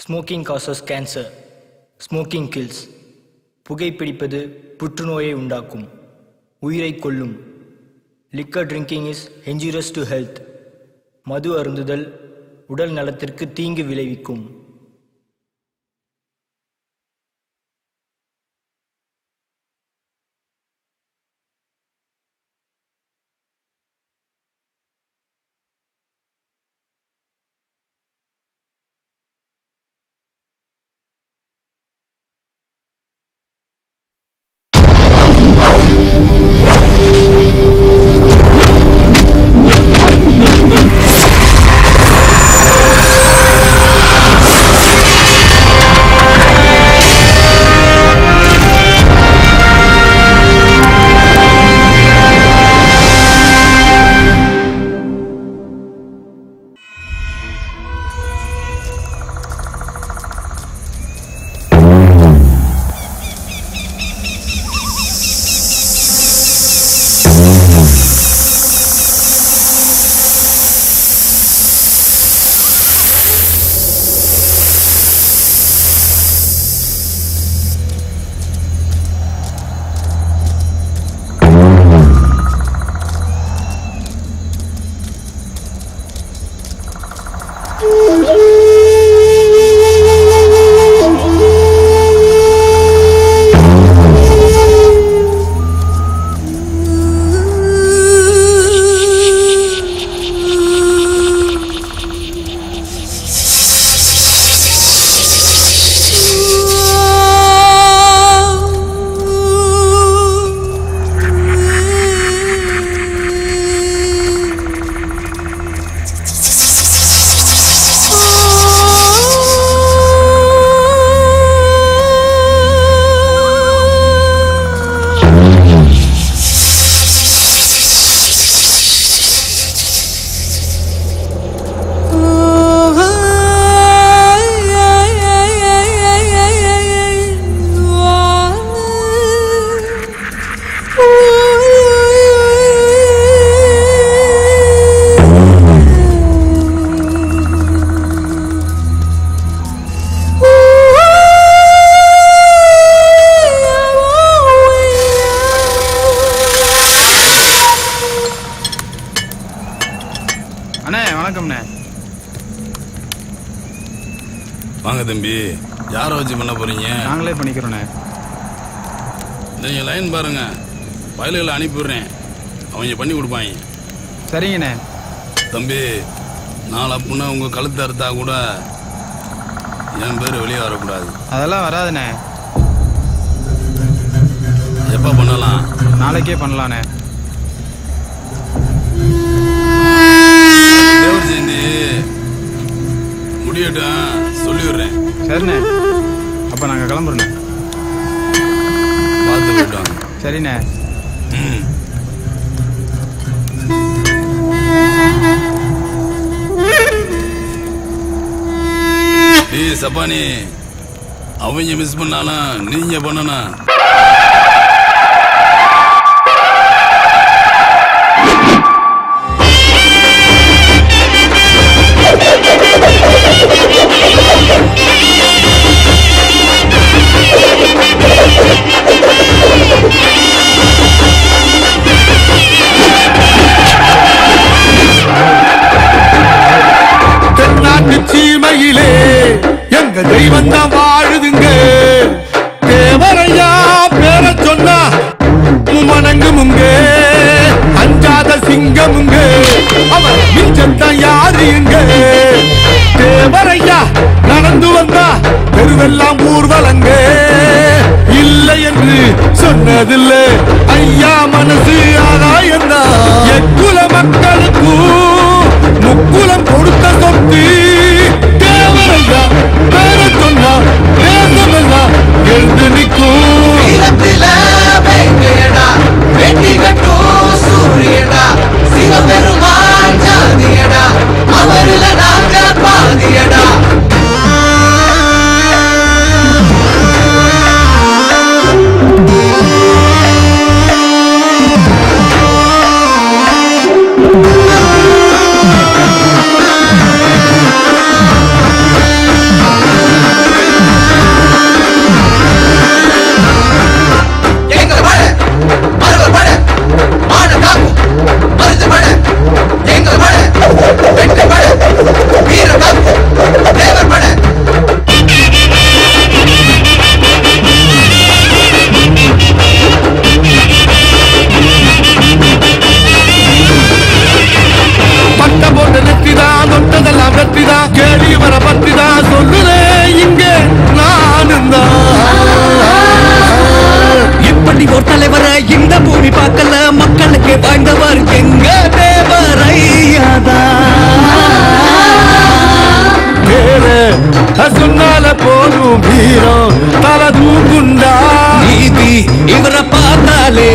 Smoking causes cancer. Smoking kills. புகைப்பிடிப்பது புற்றுநோயை உண்டாக்கும், உயிரை கொல்லும். Liquor drinking is injurious to health. மது அருந்துதல் உடல் நலத்திற்கு தீங்கு விளைவிக்கும். வாங்க தம்பி, யாரை வச்சு பண்ண போறீங்க? நாங்களே பண்ணிக்கிறோண்ணே. நீங்க லைன் பாருங்க, வயலுகளை அனுப்பிவிடுறேன், அவங்க பண்ணி கொடுப்பாங்க. சரிங்கண்ணே. தம்பி, நாளை அப்படின்னா உங்க கழுத்து அறுத்தா கூட என் பேர் வெளியே வரக்கூடாது. அதெல்லாம் வராதுண்ணே. எப்போ பண்ணலாம்? நாளைக்கே பண்ணலாண்ணே. தேவர் ஜெயந்தி முடியட்டும், சொல்லிவிடுறேன். சரிண்ணே, அப்போ நாங்கள் கிளம்புறோண்ணே. பார்த்து போயிட்டோம். சரிண்ணே. சப்பானி, அவங்க மிஸ் பண்ணாலும் நீங்க பண்ணணும். சீமையிலே எங்க தெய்வம் தான் வாழுதுங்க. தேவரையா பேர சொன்னா மணங்குமுங்க, அஞ்சாத சிங்கமுங்க, அவர் மிஞ்சத்தான் யாருங்க. தேவரையா நடந்து வந்தா தெருவெல்லாம் ஊர்வலங்க. இல்லை என்று சொன்னதில்லை ஐயா, மனசு ஆதாயந்தா. எக்குல மக்களுக்கும் முக்குலம் கொடுத்த சொத்து. தேவரையா பேர சொன்னா தேசமெல்லாம் எழுந்து நிற்கும். வெற்றி கட்டும் சூரியடா, சிவபெருமான் ஜாதியடா, அவருல நாங்க பாதியடா. இந்த பூமி பார்க்கல மக்களுக்கு வாழ்ந்தவர் எங்க சொன்னால போதும் வீரம் தல தூக்குண்டா நீதி இவரை பார்த்தாலே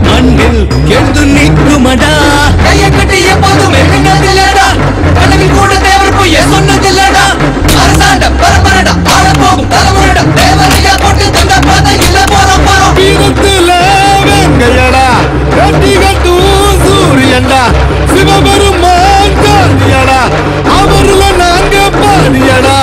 மண்ணில் எழுந்து நிற்குமடா கைய கட்டி எப்போதும் எழுந்ததில்லடா கனவில் கூட தேவர் போய் சொன்னதில்லடா அரசாண்ட பரம்பரடா ஆள போகும் தலைமுறைடா தேவரையா போட்டு தந்த பாதை இல்ல போறோம் போறோம் வீரத்துல வெங்கையடா கட்டி கட்டும் சூரியன்டா சிவபெருமான் காந்தியடா அவருல நாங்க பாடியடா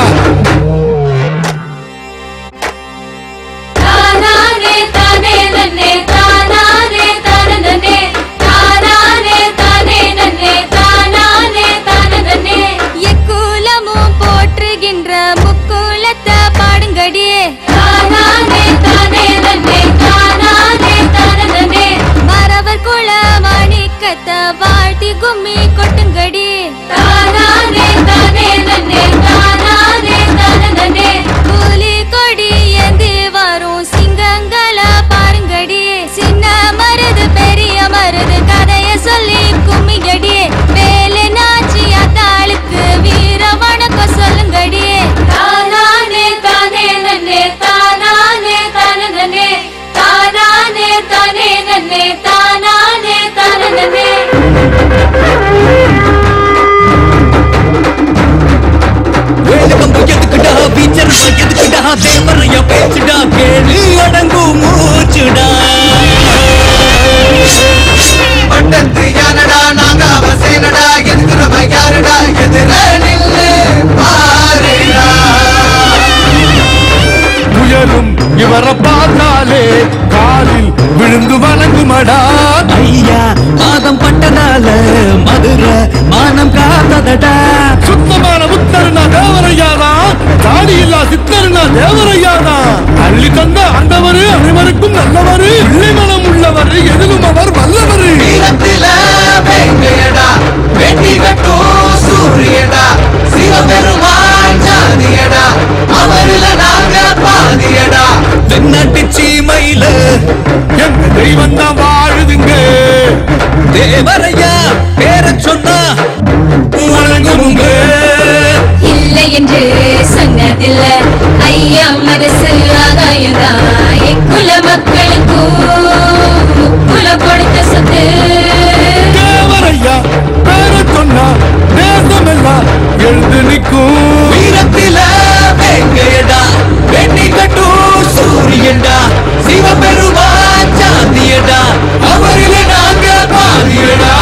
வாழ்த்தி கும்மி கொட்டுங்கடி தானானே தானே நன்னே தானானே தானே நன்னே கூலி கொடி ஏந்தி வரும் சிங்கங்கள பாருங்கடி சின்ன மருது பெரிய மருது கதைய சொல்லி கும்மிங்கடி வேலை நாச்சி அத்தாளுக்கு வீர வணக்கம் சொல்லுங்கடி தானானே தானே நன்னே தானானே தானே நன்னே தானானே தானே நன்னே தானானே தானே நன்னே எதுக்குடா பீச்சர் எதுக்குடா தேவரைய பேச்சுடா கேள்வி அடங்கும் மூச்சுடா பட்டத்து யானடா நாங்க அவசேனடா எதுக்குறவ யாருடா எதிர நில்லு பாருடா புயலும் இவரை பார்த்தாலே காலில் விழுந்து வணங்குமடா ஐயா பாதம் பட்டதால மதுரை மானம் காத்ததடா சுத்தமான முத்தருனா தேவரையாதா தாடி இல்லா சித்தருனா தேவரையாதா அள்ளி தந்த ஆண்டவரு அனைவருக்கும் நல்லவரு பிள்ளை மனம் உள்ளவர் எதிலும் அவர் வல்லவரு வீரத்தில வெங்கையடா வெட்டி கட்டும் சூரியடா சிவபெருமான் ஜாதியடா அவருல நாங்க பாதியடா தென்னாட்டு சீமையில எங்க தெய்வம் தான் வாழுதுங்க தேவரையா பேர சொன்னா வணங்குங்க இல்லை என்று சொன்னதில்ல ஐயா மனசு ஆதாயம்தான் எக்குல மக்களுக்கும் முக்குல கொடுத்த சொத்து தேவரையா பேர சொன்னா தேசமெல்லாம் எழுந்து நிற்கும் வீரத்தில வெங்கையடா வெட்டி கட்டும் சூரியன்டா சிவபெருமான் சாந்தியடா அவரில நாங்க பாதியடா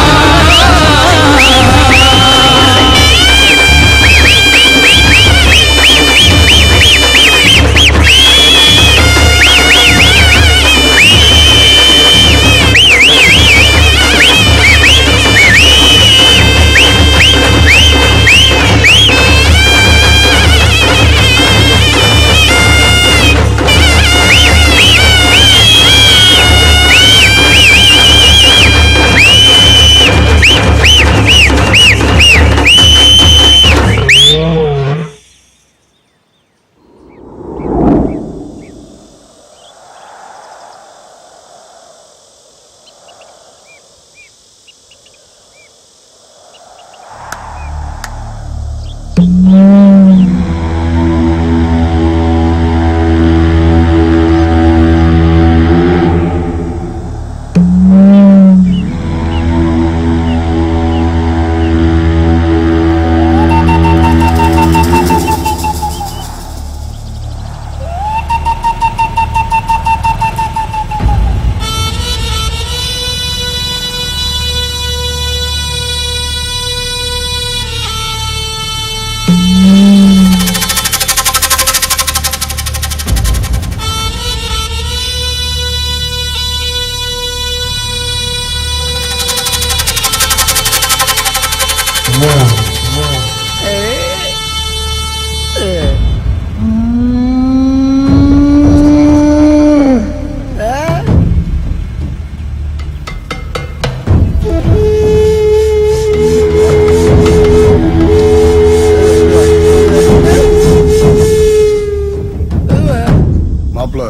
மாப்பிள்ள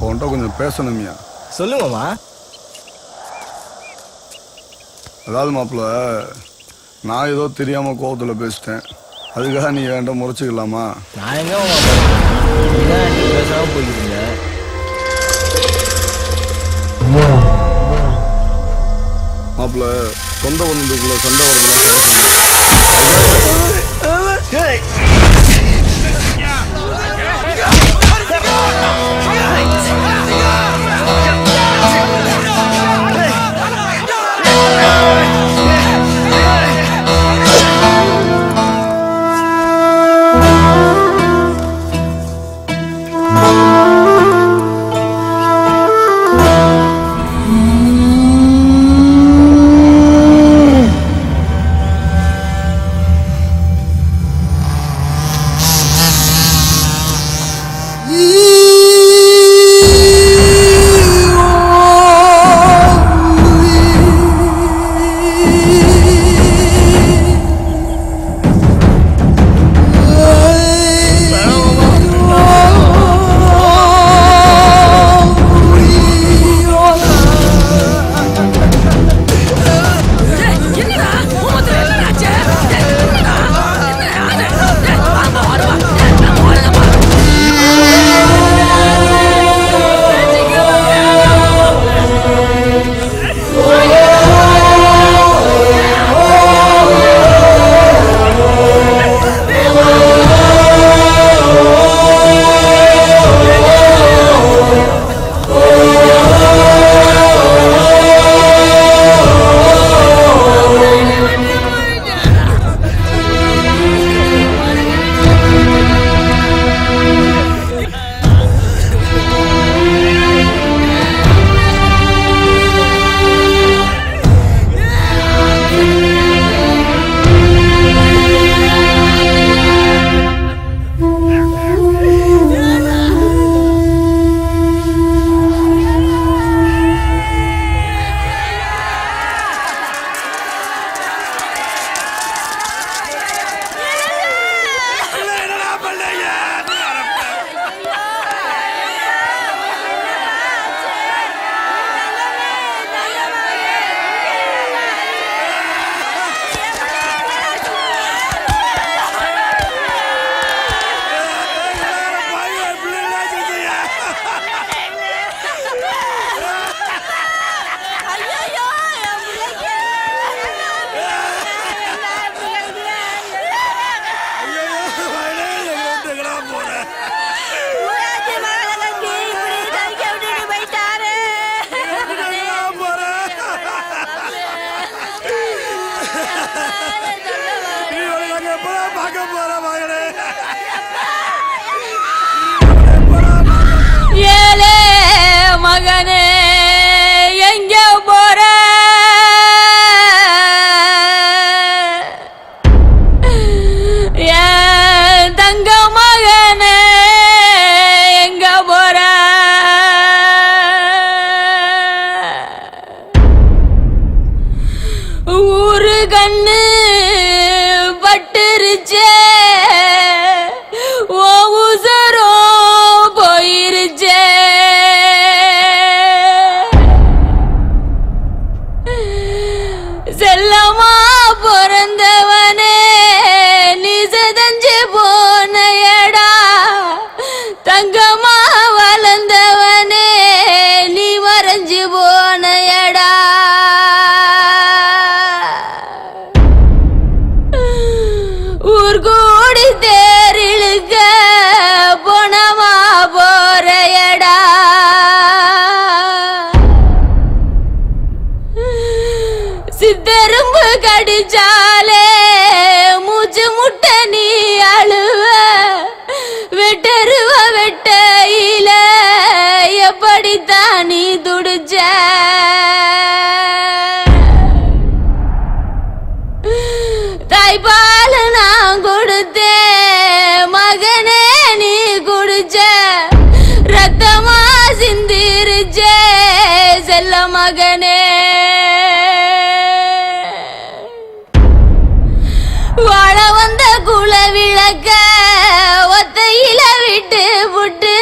உன்கிட்ட கொஞ்சம் பேசணுமியா. சொல்லுங்கம்மா. அதாவது மாப்பிள்ள, நான் ஏதோ தெரியாமல் கோபத்தில் பேசிட்டேன். அதுக்காக நீ என்கிட்ட முறைச்சிக்கலாமா? நான் எங்க பேசாம போயிருந்த மாப்பிள்ள, சொந்த பந்தத்துக்குள்ள சண்டை வரதுலாம் ஏலே மகனே எங்க போற? ஏன் தங்க மகனே எங்க போற? ஊரு கண்ணு பட்டுருச்சே, ஓ உசரோ போயிருச்சே. செல்லமா பிறந்தவனே நீ செதஞ்சு போனையடா, தங்கமா வளர்ந்தவனே நீ மறைஞ்சு போனையடா. ஊர் கூடி தேரிழுக்க போனமா போறையடா. சித்தரும்பு கடிச்சாலே மூச்சு முட்டை நீ அழுவ, வெட்டருவ வெட்டையில எப்படித்தான் நீ துடிச்ச? தாய்பால் நான் கொடுத்தேன் மகனே, நீ குடிச்ச ரத்தமா சிந்திருச்சே செல்ல மகனே. வாழ வந்த குல விளக்க ஒத்தையில விட்டு புட்டு,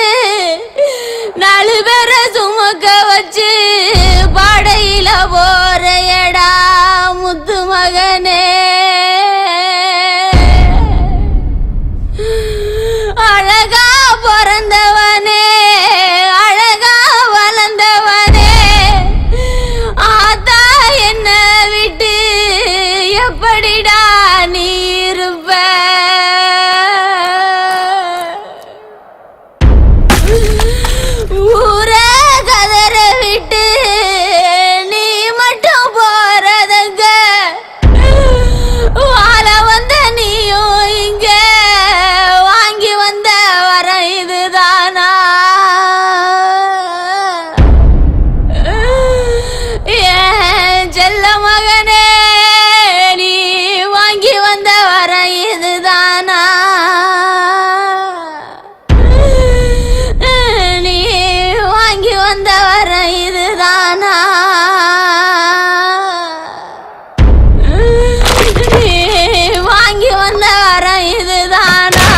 4 பேரை சுமக்க வச்சு பாடையில போறையடா மகனே நீ வாங்கி வந்த வர இதுதானா நீ வாங்கி வந்த வர இதுதானா நீ வாங்கி வந்த வர இதுதானா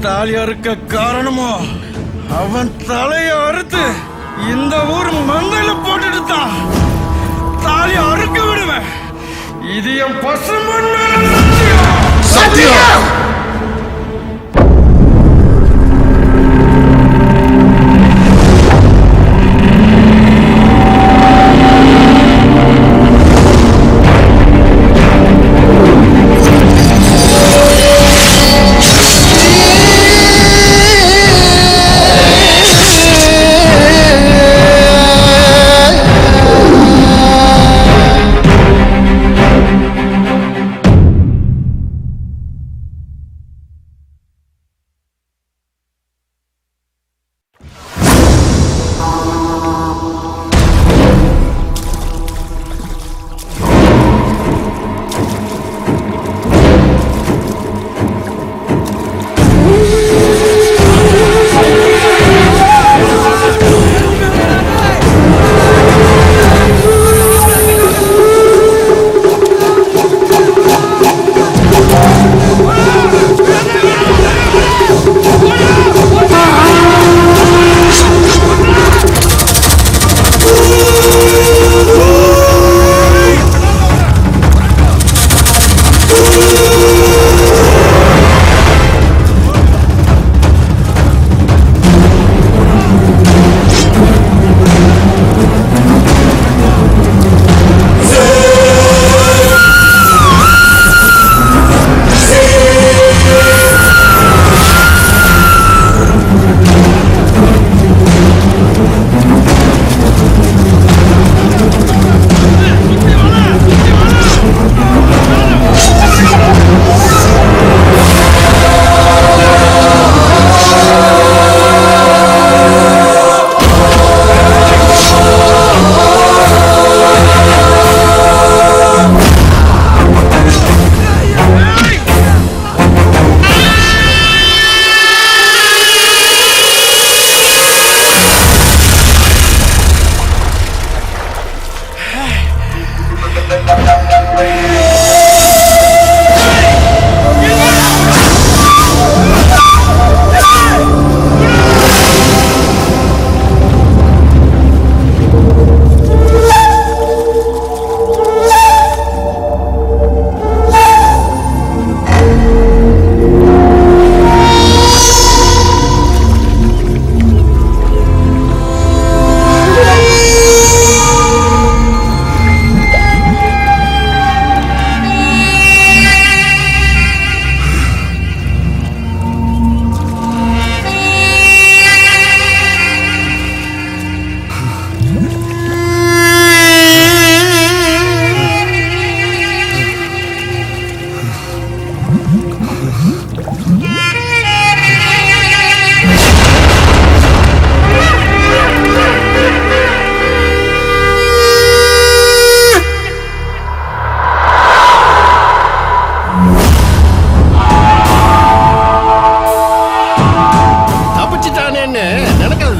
தாலி அறுக்க காரணமோ அவன் தலைய அறுத்து இந்த ஊர் மந்தையில போட்டுட்டு தான் தாலி அறுக்க விடுவேன். இது என் பசுமன் சத்தியம்.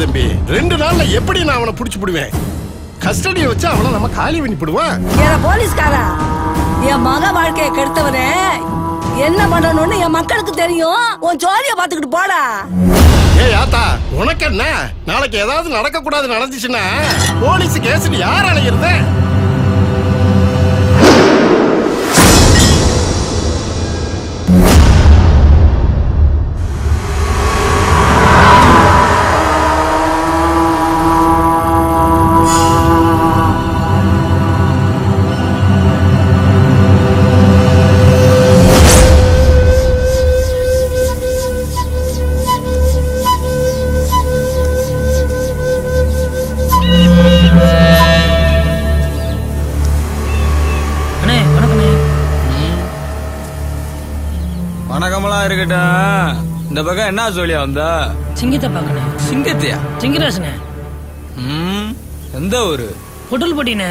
தம்பி. 2 நாள்ல எப்படி நான் அவனை புடிச்சு போடுவேன்? கஸ்டடியை வச்சு அவனை நம்ம காலி பண்ணி போடுவான். போலீஸ்காரா, என் மக வாழ்க்கையை கெடுத்தவனே என்ன பண்ணணும்னு என் மக்களுக்கு தெரியும். உன் ஜோலிய பாத்துக்கிட்டு போடா. ஏய் ஆத்தா, உனக்கு என்ன? நாளைக்கு ஏதாவது நடக்க கூடாது நடந்துச்சுன்னா போலீஸ் கேஸ் யார் அலையிறது? வணக்கமெல்லாம் இருக்கட்டும். இந்த பக்கம் என்ன சொல்லியா வந்தா? சிங்கத்தை பாக்கணும். சிங்கத்தையா? சிங்கராசனே. எந்த ஊரு? பொட்டல் போட்டினே.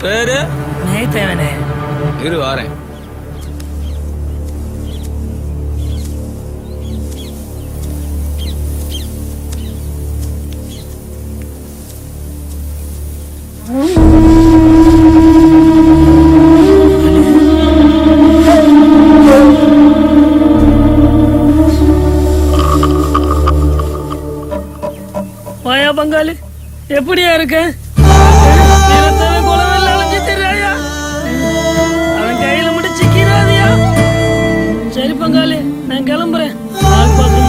பேரு? நேத்தேவனே. இரு வாரேன். வாயா பங்காளி, எப்படியா இருக்க? அவன் கையில மட்டும் சிக்கிறாதியா? சரி பங்காளி, நான் கிளம்புறேன்.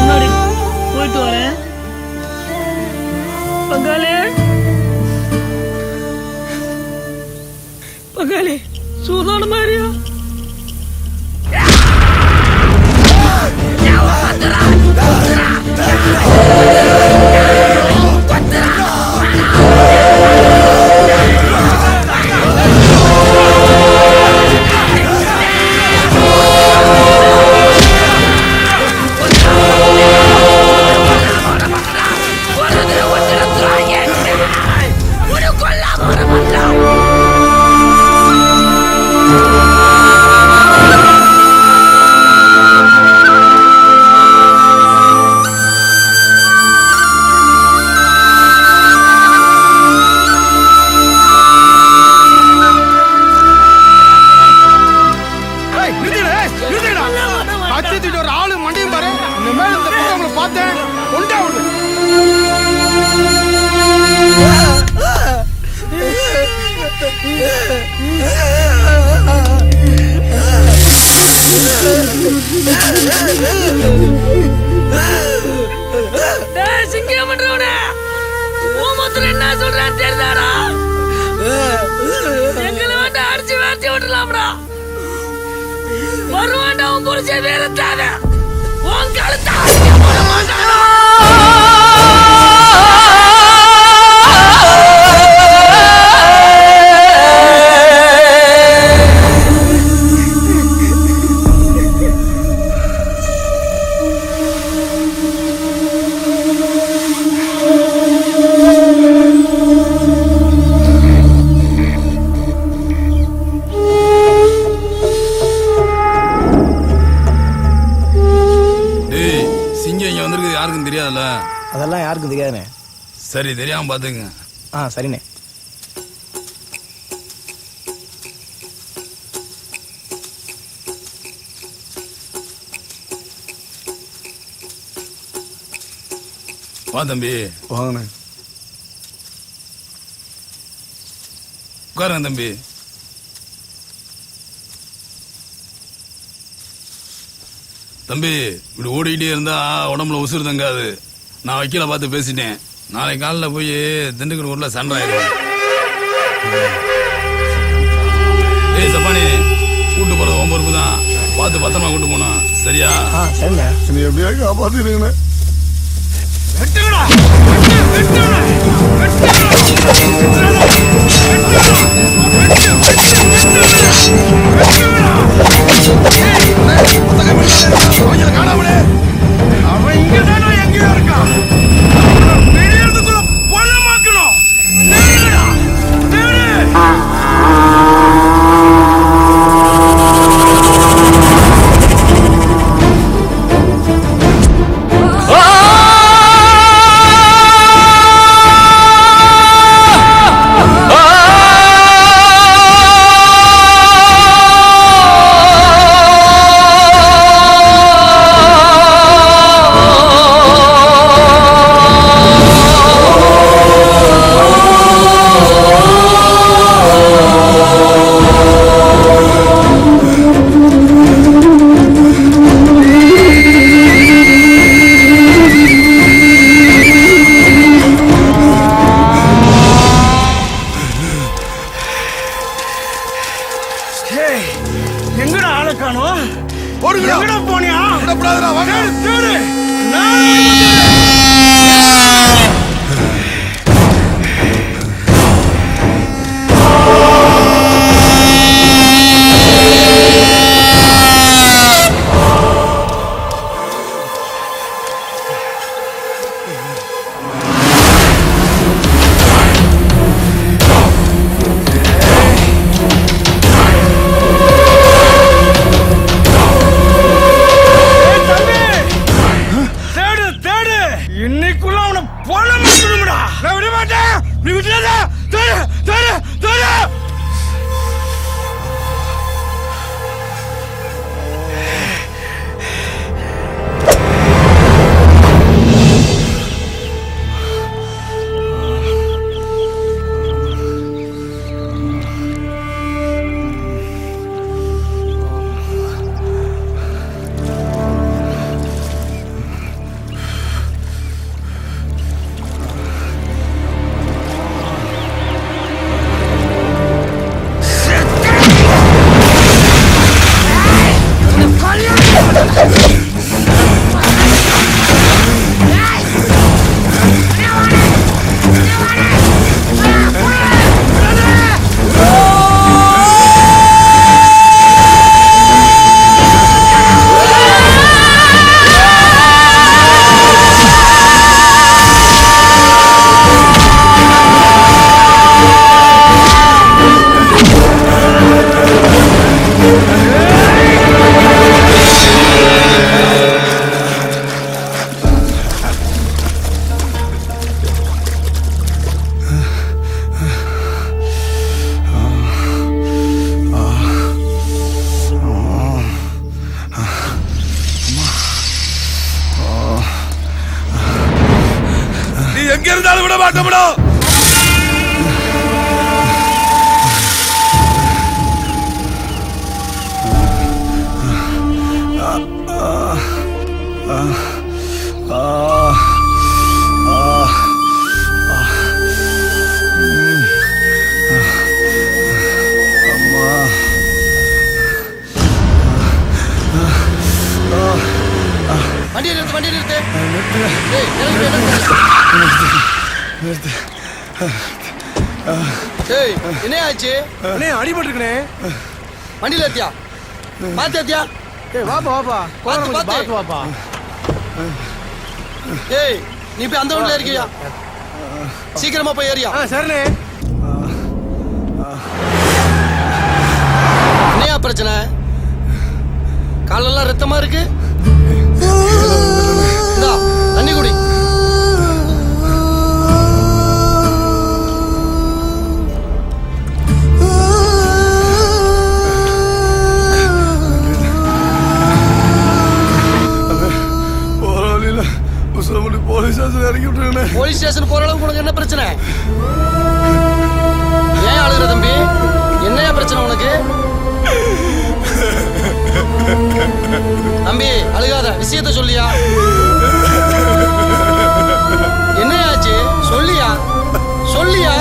முன்னாடி போயிட்டு வரேன். பங்காளி பங்காளி, சூதான மாதிரியா? என்ன சொல்றான் தெரியுதாடா? எங்களை வந்து அடிச்சு வேர்த்தி விட்டுலாம்டா. வருவாண்டா உன் புரிச்ச வீரத்தாத உன் கழுத்தா போட மாட்டானா? யாருக்கும் தெரியாதுல்ல? அதெல்லாம் யாருக்கும் தெரியாதுண்ணே. சரி, தெரியாம பாத்துங்க. சரிண்ணே. வா தம்பி. வாங்கண்ணே. உட்காருங்க தம்பி. தம்பி, இப்படி ஓடிக்கிட்டே இருந்தா உடம்புல உசுறு தங்காது. நான் வக்கீல பார்த்து பேசிட்டேன். நாளைக்கு காலைல போய் திண்டுக்கல் ஊர்ல சண்டை ஆயிடுவேன். ஏய் சப்பானி, கூட்டு போறது உன் பொறுப்பு தான். பார்த்து பத்திரமா கூட்டு போனோம். சரியா? சரிண்ணே. நீ எப்படியா காப்பாத்திருக்கண்ணே. அவன் இங்கதானோ எங்கேயோ இருக்கான். வெளியேறதுக்குள்ள பணமாக்கணும். எங்க இருந்தாலும் விட மாட்டோம்டா. வண்டி நிறுத்து வண்டி நிறுத்து. என்ன ஆச்சு? அடிபட்டுருக்கனே. வண்டியில ஏத்தியா? பாத்து ஏத்தியா? வாப்பா வாப்பா பாத்து வாப்பா. ஏய் நீ போய் அந்த ரூம்ல இருக்கியா? சீக்கிரமா போய் ஏறியா? சரிண்ணே. என்னையா பிரச்சனை? காலெல்லாம் ரத்தமா இருக்கு. தண்ணி குடி. போலீஸ் ஸ்டேஷன் போற அளவுக்கு உனக்கு என்ன பிரச்சனை? ஏன் அழுகுற தம்பி? என்னையா பிரச்சனை உனக்கு? தம்பி அழுகாத, விஷயத்த சொல்லியா. என்னையாச்சு சொல்லியா சொல்லியா.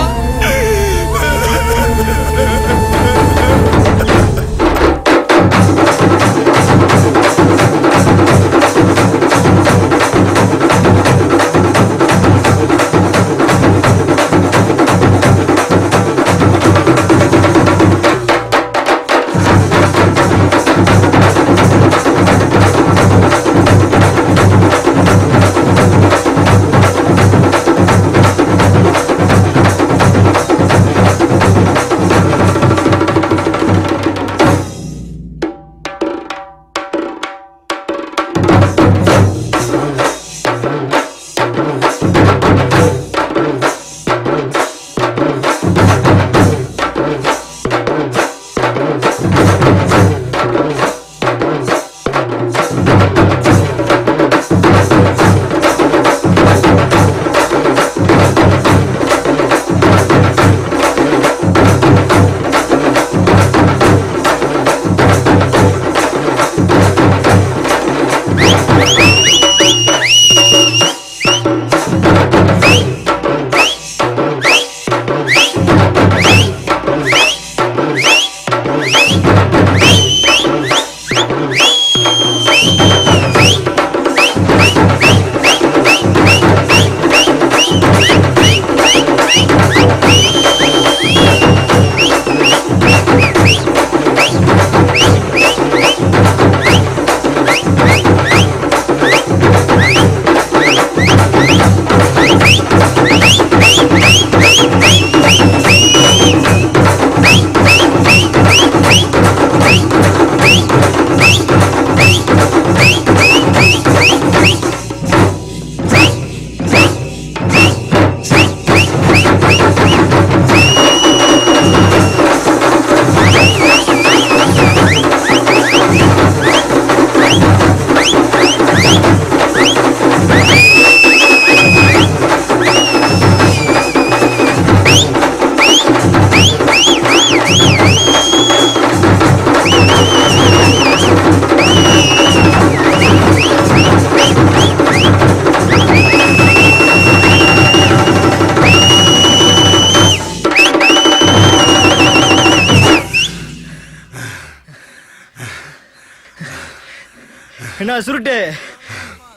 என்ன சுருட்டு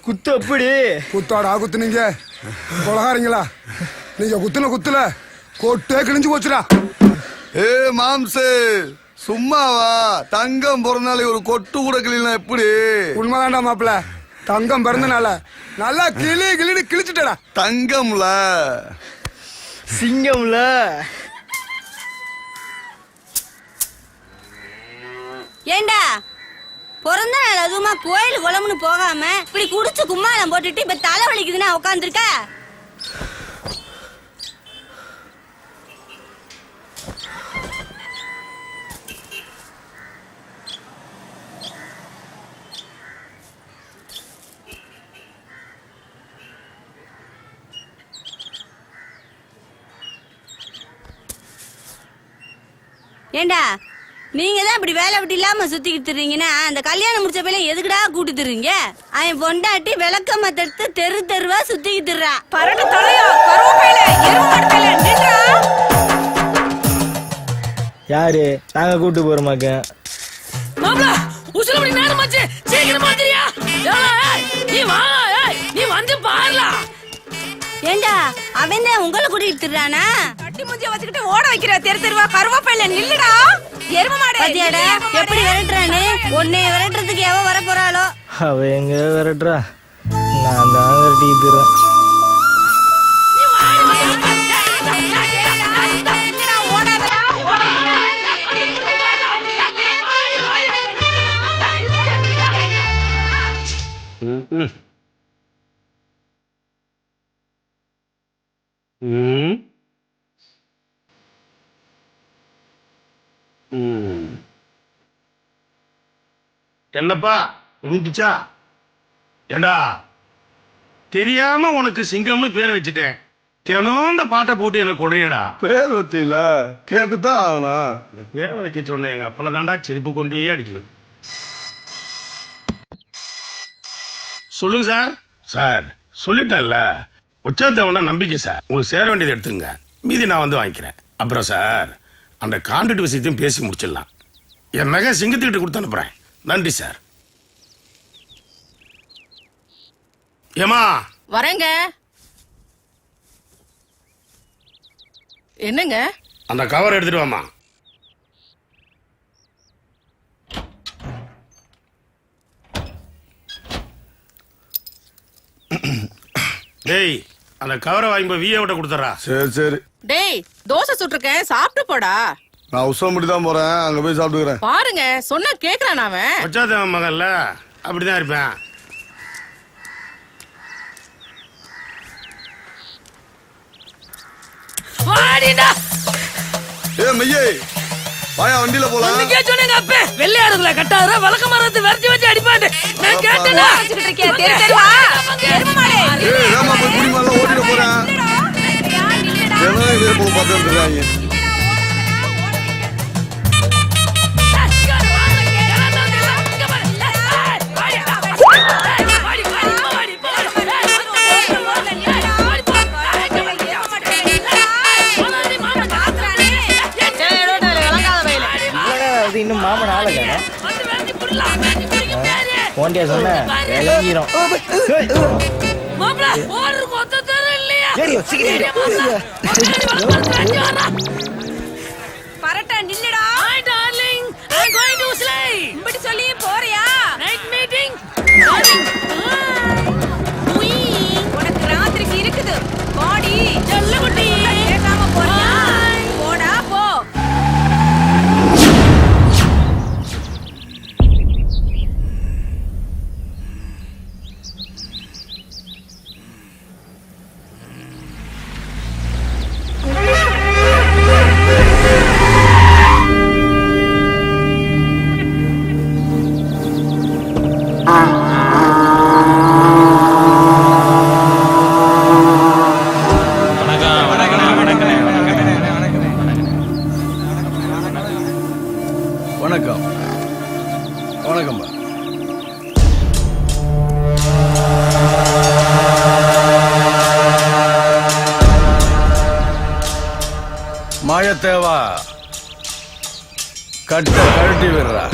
குத்து அப்படி குத்தாடா குத்துனீங்க கொலகாரங்களா? நீங்க குத்துல கோட்டே கிழிஞ்சு போச்சுடா. ஏ மாம்சே சும்மாவா? தங்கம் பிறந்தாலே ஒரு கொட்டு கூட கிளினா எப்படி? உண்மைதான்டா மாப்பிள்ள, தங்கம் பிறந்தனால நல்லா கிளின்னு கிழிச்சுட்டடா. தங்கம்ல சிங்கம்ல ஏண்டா பிறந்த நாள் அதுமா கோயில் குளம்னு போகாம இப்படி குடிச்சு கும்மாளம் போட்டுட்டு இப்ப தலை வலிக்குதுன்னா உட்காந்துருக்க. ஏண்டா நீங்க தான் இப்படி வேலை விட்டு இல்லாம சுத்திக்கிட்டு திரிங்கன்னா அந்த கல்யாணம் முடிச்ச பையில எதுக்குடா கூட்டி திரிங்க? அவன் பொண்டாட்டி விளக்க மத்தெடுத்து தெரு தெருவா சுத்திக்கிட்டு திர்றா. பரட்ட தலையா கருவேப்பிலை எருமாடு மேல நின்றா. யாரு நாங்க கூட்டு போறோமாக்க? மாப்ள உசுலமணி நேரமாச்சு, சீக்கிரமா தெரியா? நீ வா, நீ வந்து பாருடா. ஏண்டா அவன் தான் உங்களை கூட்டிட்டு திர்றானா? கட்டி முஞ்சிய வச்சுக்கிட்டு ஓட வைக்கிற தெரு தெருவா கருவேப்பிலை நில்லுடா. எரும மாடு பாத்தியாடா எப்படி விரட்டுறானு? உன்னை விரட்டுறதுக்கு எவ வர போறாளோ? அவ எங்க விரட்டுறா, நான் தான் விரட்டிட்டு இருக்கிறேன். என்னப்பா முடிஞ்சிச்சா? ஏண்டா தெரியாம உனக்கு சிங்கம்னு பேர் வச்சுட்டேன். தினம் இந்த பாட்டை போட்டு எனக்கு கொடையடா. பேர் வத்தில கேட்டுதான் ஆகணும். பேர் வைக்க சொன்னேன் எங்க அப்பல தாண்டா செருப்பு கொண்டே அடிக்கணும். சொல்லுங்க சார். சார் சொல்லிட்டேன்ல, உச்சத்தவன நம்பிக்கை சார். உங்களுக்கு சேர வேண்டியதை எடுத்துங்க, மீதி நான் வந்து வாங்கிக்கிறேன். அப்புறம் சார் அந்த கான்ட்ராக்ட் விஷயத்தையும் பேசி முடிச்சிடலாம். என் மகன் சிங்கத்துக்கிட்ட கொடுத்து அனுப்புறேன். நன்றி சார். ஏமா வரேங்க. என்னங்க? அந்த கவர் எடுத்துட்டு வாமா. டேய் அந்த கவரை வாங்கி போய் விஏ விட்ட கொடுத்துறா. சரி சரி. டேய் தோசை சுட்டுருக்கேன், சாப்பிட்டு போடா. நான் உசம்படி தான் போறேன், அங்க போய் சாப்பிட்டுக்கிறேன். பாருங்க சொன்னா கேக்குறான் அவன். வச்சாதவன் மகன்ல அப்படிதான் இருப்பேன். ஏ மையே வாயா வண்டியில போலாம். சொன்னேங்க அப்ப வெள்ளையாடுல கட்டாத வழக்க மரத்து விரட்டி வச்சு அடிப்பாண்டு நான் கேட்டேனா? ஏய் ராமா போய் குடி மேல ஓடிட போறேன். என்ன இதே போய் பார்த்துட்டு இருக்காங்க. இன்னும் மாமன் ஆளுங்க ஓண்டியா சொன்ன விளங்கிரும். பரட்ட நில்லுடா. இப்படி சொல்லி போறியா? உனக்கு ராத்திரிக்கு இருக்குது பாடி. கேட்காம போறியா? போடா போ. வணக்கம். வணக்கம்பா. மாயத்தேவா கட்ட கழட்டி விடுறா.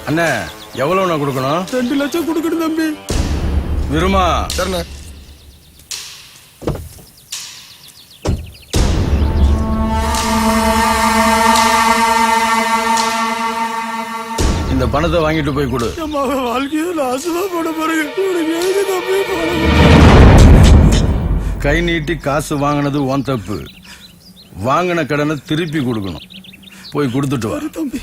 அண்ணே எவ்வளவு நான் கொடுக்கணும்? 2 லட்சம் கொடுக்கணும் தம்பி. விருமா சரிண்ணே. இந்த பணத்தை வாங்கிட்டு போய் கொடு. வாழ்க்கையில் ஆசுதான் போட பாருங்க. கை நீட்டி காசு வாங்கினது உன் தப்பு. வாங்கின கடனை திருப்பி கொடுக்கணும். போய் கொடுத்துட்டு வா தம்பி.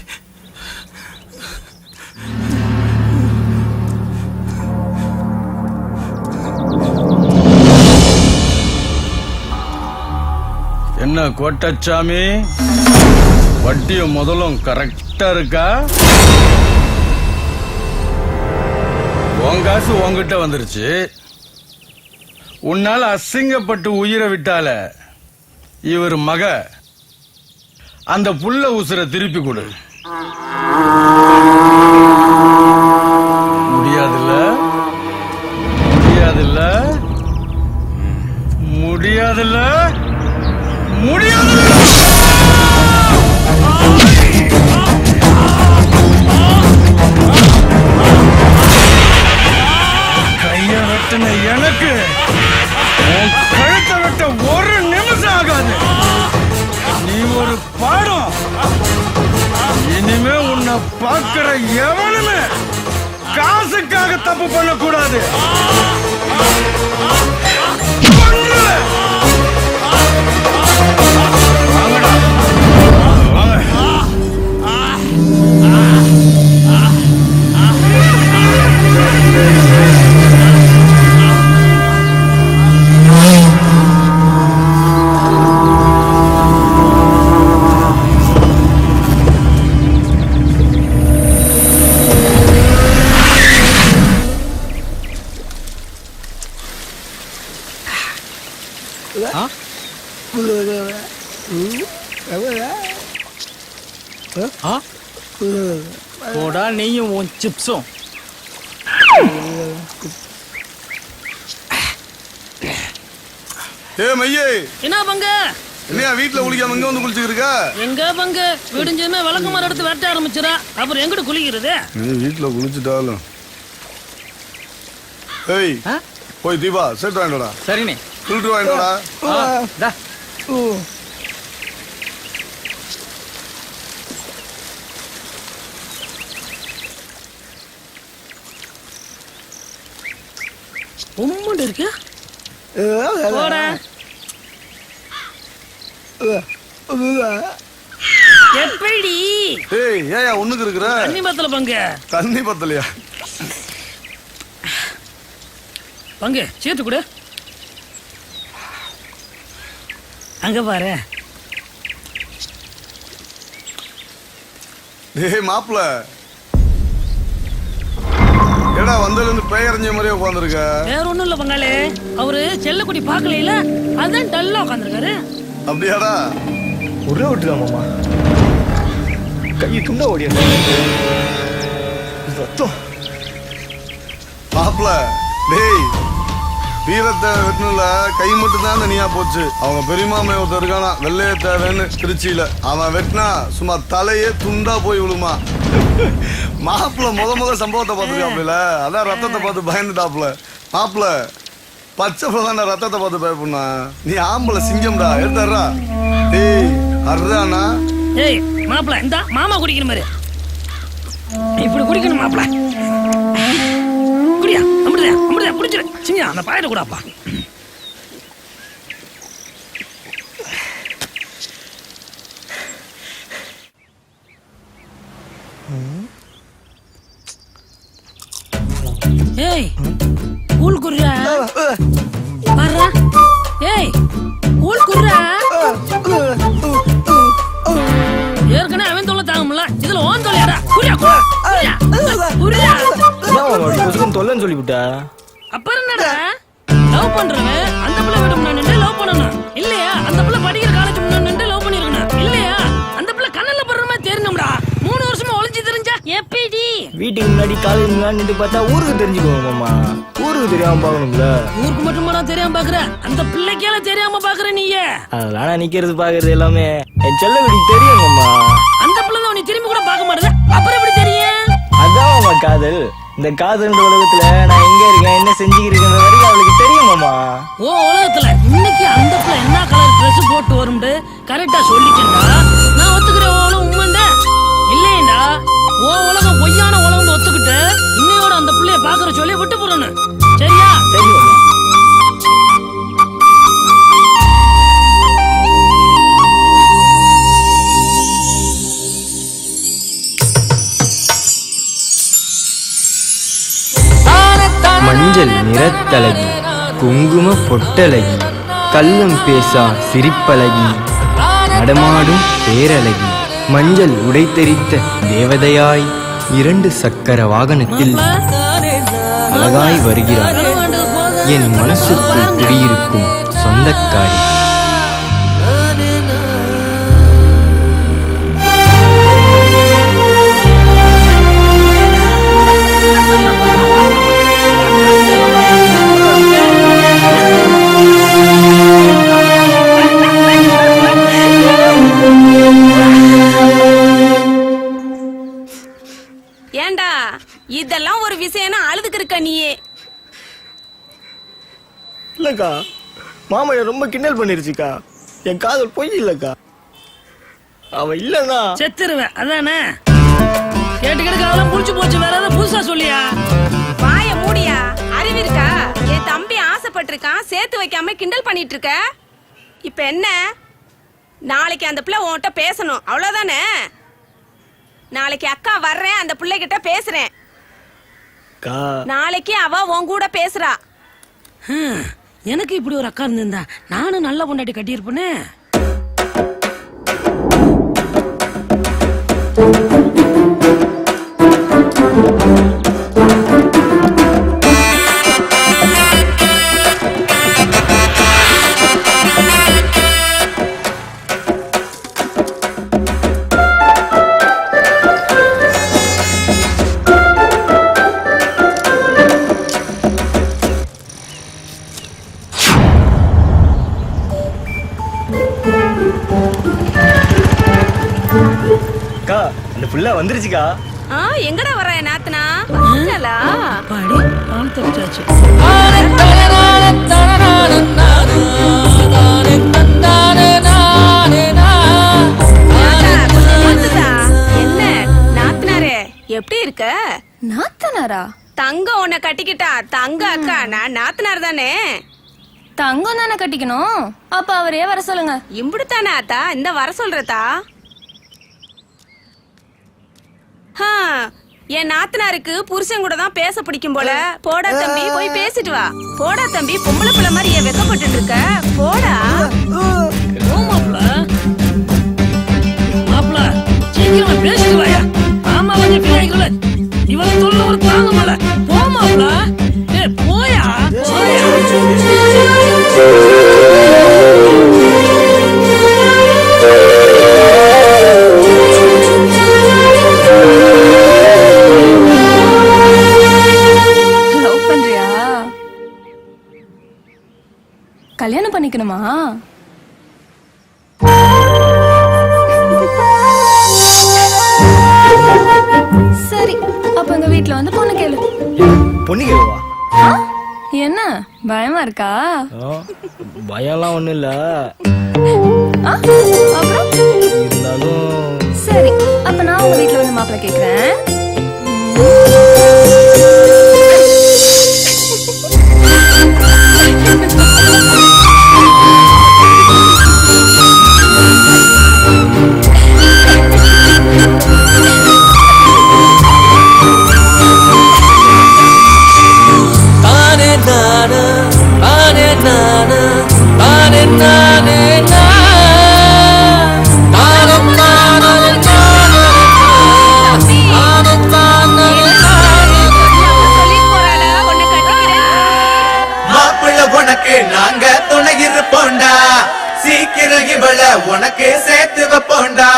என்ன கோட்டச்சாமி, வட்டியும் முதலும் கரெக்டா இருக்கா? உன் காசு உன்கிட்ட வந்துருச்சு. உன்னால அசிங்கப்பட்டு உயிரை விட்டால இவர் மக, அந்த புள்ள உசுர திருப்பி கொடு. முடியாதுல்ல முடியாதுல்ல முடியாதுல்ல முடியாதுல்ல. கைய வெட்டின எனக்கு உன் கழுத்தை வெட்ட ஒரு நிமிஷம் ஆகாது. நீ ஒரு பாடம். இனிமே உன்னை பார்க்கிற எவனுமே காசுக்காக தப்பு பண்ணக்கூடாது. வாங்கடா வாங்க. போடா நீயும் உன் சிப்ஸும். ஏ மையே, என்ன பங்கு? என்னையா வீட்டுல குளிக்காம இங்க வந்து குளிச்சுட்டு இருக்க? எங்க பங்கு விடிஞ்சுமே விளக்கு மரம் எடுத்து வெட்ட ஆரம்பிச்சிடா. அப்புறம் எங்கிட்டு குளிக்கிறது? நீ வீட்டுல குளிச்சுட்டாலும். ஏய் போய் தீபா சேர்த்து வாங்கிடா. சரிண்ணே. ஃபில்டர் வாங்கிடா. உம்மண்டு இருக்கு. போடா. எப்படி? ஏய் ஏயா ஒண்ணுக்கு இருக்குற? தண்ணி பத்தல பங்கு. தண்ணி பத்தலையா? பங்கு சேர்த்து கொடு. அங்க பாரு. ஏய் மாப்ள, ஏடா வந்ததுல இருந்து பேயறிஞ்ச மாதிரியே உட்காந்துருக்க? வேற ஒண்ணும் இல்ல பங்காளி, அவரு செல்லக்குடி பாக்கல, அதான் டல்லா உட்காந்துருக்காரு. அப்படியாடா? ஒரே விட்டுதான் மாமா, கையை துண்டா ஓடியா ரத்தம். மாப்ள டேய், வீரத்தை வெட்டணும்ல, கை மட்டும் தான் தனியா போச்சு. அவங்க பெரியமாமே ஒருத்தர் இருக்கானா வெள்ளைய தேவைன்னு திருச்சியில, அவன் வெட்டினா சும்மா தலையே துண்டா போய் விழுமா. மாப்பிள்ள முத சம்பவத்தை பார்த்துருக்காப்ல, அதான் ரத்தத்தை பார்த்து பயந்துட்டாப்ல. மாப்பிள்ள பச்சை தான் ரத்தத்தை பார்த்து பயப்படா. நீ ஆம்பளை சிங்கம்டா, எடுத்துறா. ஏய் அர்றானா? ஏய் மாப்பிள்ள, இந்த மாமா குடிக்கிற மாதிரி இப்படி குடிக்கணும் மாப்பிள்ள. குடியா, அமிர்தா அமிர்தா குடிச்சிரு. சிங்க அந்த பாயிட்ட கூடாப்பா. ஏய் கூல் குர்ரா பாரா. ஏய் கூல் குர்ரா. ஏற்கனவே அவன் தொல்லை தாங்க முடியல, இதுல ஓன் தொல்லையாடா. குரியா குரியா குரியா. தொல்லைன்னு சொல்லிவிட்டா அப்புறம் என்னடா? லவ் பண்றவன் அந்த பிள்ளை விட முன்னாடி லவ் பண்ணணும் இல்லையா? அந்த பிள்ளை படிக்கிற காலேஜ் முன்னாடி லவ் பண்ணிருக்கணும் இல்லையா? அந்த பிள்ளை கண்ணல்ல படுற மாதிரி தெரியணும்டா. 3 வருஷமா ஒளிஞ்சு தெரிஞ்சா எப்படி? வீட்டுக்கு முன்னாடி காலேஜ் முன்னாடி நின்று பார்த்தா ஊருக்கு தெரிஞ்சுக்கோங்க மாமா. ஊருக்கு தெரியாம பாக்கணும்ல. ஊருக்கு மட்டுமா தெரியாம பாக்குற? அந்த பிள்ளைக்கால தெரியாம பாக்குற நீங்க? அதெல்லாம் நிக்கிறது பாக்குறது எல்லாமே என் செல்ல வீட்டுக்கு தெரியும் மாமா. அந்த பிள்ளை தான் நீ திரும்பி கூட பார்க்க மாட்டேது, அப்புறம் எப்படி தெரியும்? அதான் மாமா காதல். இந்த காதல்ன்ற உலகத்துல நான் எங்க இருக்கேன், என்ன செஞ்சுக்கிறேன் வரைக்கும் அவளுக்கு தெரியும் மாமா. ஓ உலகத்துல இன்னைக்கு அந்த பிள்ளை என்ன கலர் ட்ரெஸ் போட்டு வரும்னு கரெக்டா சொல்லிட்டேன்டா, நான் ஒத்துக்கிறேன். உலகம் உண்மைண்டா இல்லையேண்டா. ஓ உலகம் பொய்யான உலகம் ஒத்துக்கிட்டு இன்னையோட அந்த பிள்ளைய பாக்குற சொல்லி விட்டு போறணும், சரியா? சரி மாமா. மஞ்சள் நிறத்தழகி, குங்கும பொட்டழகி, கள்ளம் பேசா சிரிப்பழகி, நடமாடும் பேரழகி, மஞ்சள் உடை தெரித்த தேவதையாய், 2 சக்கர வாகனத்தில் அழகாய் வருகிறாள். என் மனசுக்குள் குடியிருக்கும் சொந்தக்காரி. ஏண்டா இதெல்லாம் ஒரு விஷயம்னா அழுதுக்கு இருக்க நீயே. இல்லக்கா, மாமா ரொம்ப கிண்டல் பண்ணிருச்சுக்கா. என் காதல் பொய் இல்லக்கா. அவ இல்லன்னா செத்துருவேன். அதானே கேட்டு கேட்டு அதெல்லாம் புடிச்சு போச்சு. வேற ஏதாவது புதுசா சொல்லியா? வாய மூடியா. அறிவு இருக்கா? என் தம்பி ஆசைப்பட்டிருக்கான், சேர்த்து வைக்காம கிண்டல் பண்ணிட்டு இருக்க. இப்ப என்ன? நாளைக்கு அந்த பிள்ளை உன்கிட்ட பேசணும், அவ்வளவுதானே? நாளைக்கு அக்கா வர்றேன், அந்த பிள்ளை கிட்ட பேசுறேன். நாளைக்கு அவ உன் கூட பேசுறா. எனக்கு இப்படி ஒரு அக்கா இருந்திருந்தா நானும் நல்ல பொண்டாட்டி கட்டியிருப்பேனே. அந்த புள்ள வந்துருச்சுக்கா. எங்கடா வர நாத்தனா? பாடி பால் தச்சாச்சு. என்ன நாத்தனாரே, எப்படி இருக்க? நாத்தனாரா? தங்கம் உன்னை கட்டிக்கிட்டா. தங்க அக்கா, நான் நாத்தனார் தானே. தங்கம் தானே கட்டிக்கணும். அப்ப அவரே வர சொல்லுங்க. இம்புடுத்தானே ஆத்தா? இந்த வர சொல்றதா? என் நாத்தனாருக்கு புருஷன் கூட தான் பேச பிடிக்கும் போல. போடா தம்பி, போய் பேசிட்டு வா. போடா தம்பி, பொம்பளை பிள்ளை மாதிரி ஏன் வெக்கப்பட்டு இருக்க? போடா. மாப்பிள சீக்கிரமா பேசிட்டு வாயா. ஆமா வந்து பிள்ளைகள இவளை சொல்ல ஒரு தாங்க மால. போ மாப்பிள. போயா போயா. கல்யாணம் பண்ணிக்கணுமா? சரி, அப்ப எங்க வீட்டுல வந்து பொண்ணு கேளு. பொண்ணு கேளுவா? என்ன பயமா இருக்கா? பயம்லாம் ஒண்ணும் இல்ல. அப்புறம் இருந்தாலும் சரி, அப்ப நான் உங்க வீட்டுல வந்து மாப்பிள்ளை கேக்குறேன். நாங்க துணை இருப்போண்டா, சீக்கிரம் இவள உனக்கு சேர்த்து வைப்போண்டா.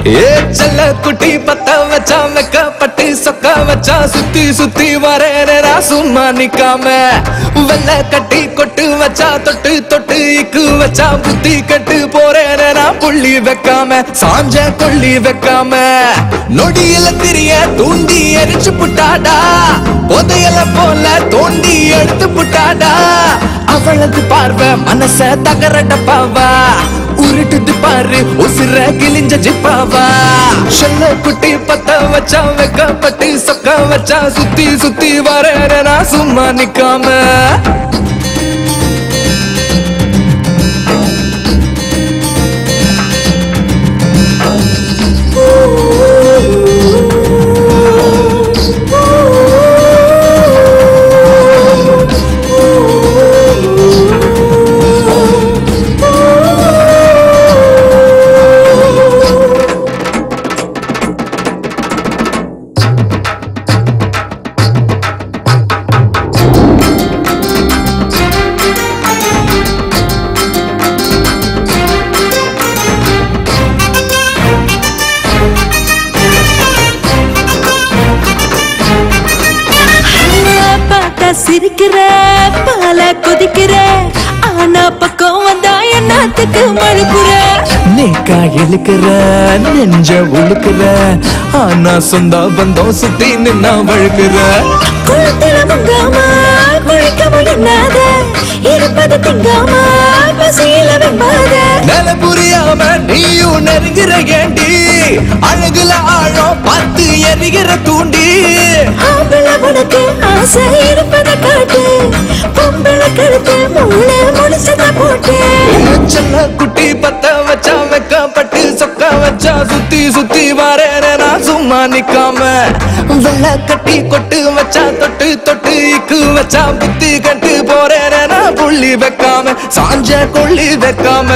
ஏ செல்ல குட்டி பத்த வச்சா வெக்கப்பட்டு சொக்க வச்சா சுத்தி சுத்தி வரேனா சும்மா நிக்காம. வெள்ள கட்டி கொட்டு வச்சா தொட்டு தொட்டு இக்கு வச்சா புத்தி கட்டு போறேனா புள்ளி வைக்காம. சாஞ்ச கொள்ளி வைக்காம நொடியில திரிய தூண்டி எரிச்சு புட்டாடா. புதையல போல தோண்டி எடுத்து புட்டாடா. அவளது பார்வை மனச தகரடப்பாவா. உருட்டுது பாரு உசிர கிழிஞ்ச ஜிப்பாவா. செல்ல குட்டி பத்த வச்சா வெக்கப்பட்டு சொக்க வச்சா சுத்தி சுத்தி வரேனா சும்மா நிக்காம. சிரிக்கிற பால கொதிக்கிற ஆனா பக்கம் வந்தா என்னத்துக்கு மழுப்புற நேக்கா இழுக்கிற நெஞ்ச உழுக்கிற ஆனா சொந்த பந்தம் சுத்தி நின்னா வழுக்கிற குளத்துல முங்காம குளிக்கவும் என்னாத இருப்பது திங்காம பசியில வெம்பாத நில புரியாம நீயும் நெருங்கிற ஏண்டி அழகுல ஆழம் பார்த்து எரிகிற தூண்டி ஆம்பளை உனக்கு ஆசை இருப்பதை காட்டு பொம்பளை கழுத்து மூளை முடிச்சத போட்டு செல்ல குட்டி பத்த வச்சா வெக்கப்பட்டு சொக்க வச்சா சுத்தி சுத்தி வரேன நான் சும்மா நிக்காம வெள்ள கட்டி கொட்டு வச்சா தொட்டு தொட்டு இக்கு வச்சா புத்தி கட்டு போறேன நான் புள்ளி வைக்காம சாஞ்ச கொள்ளி வைக்காம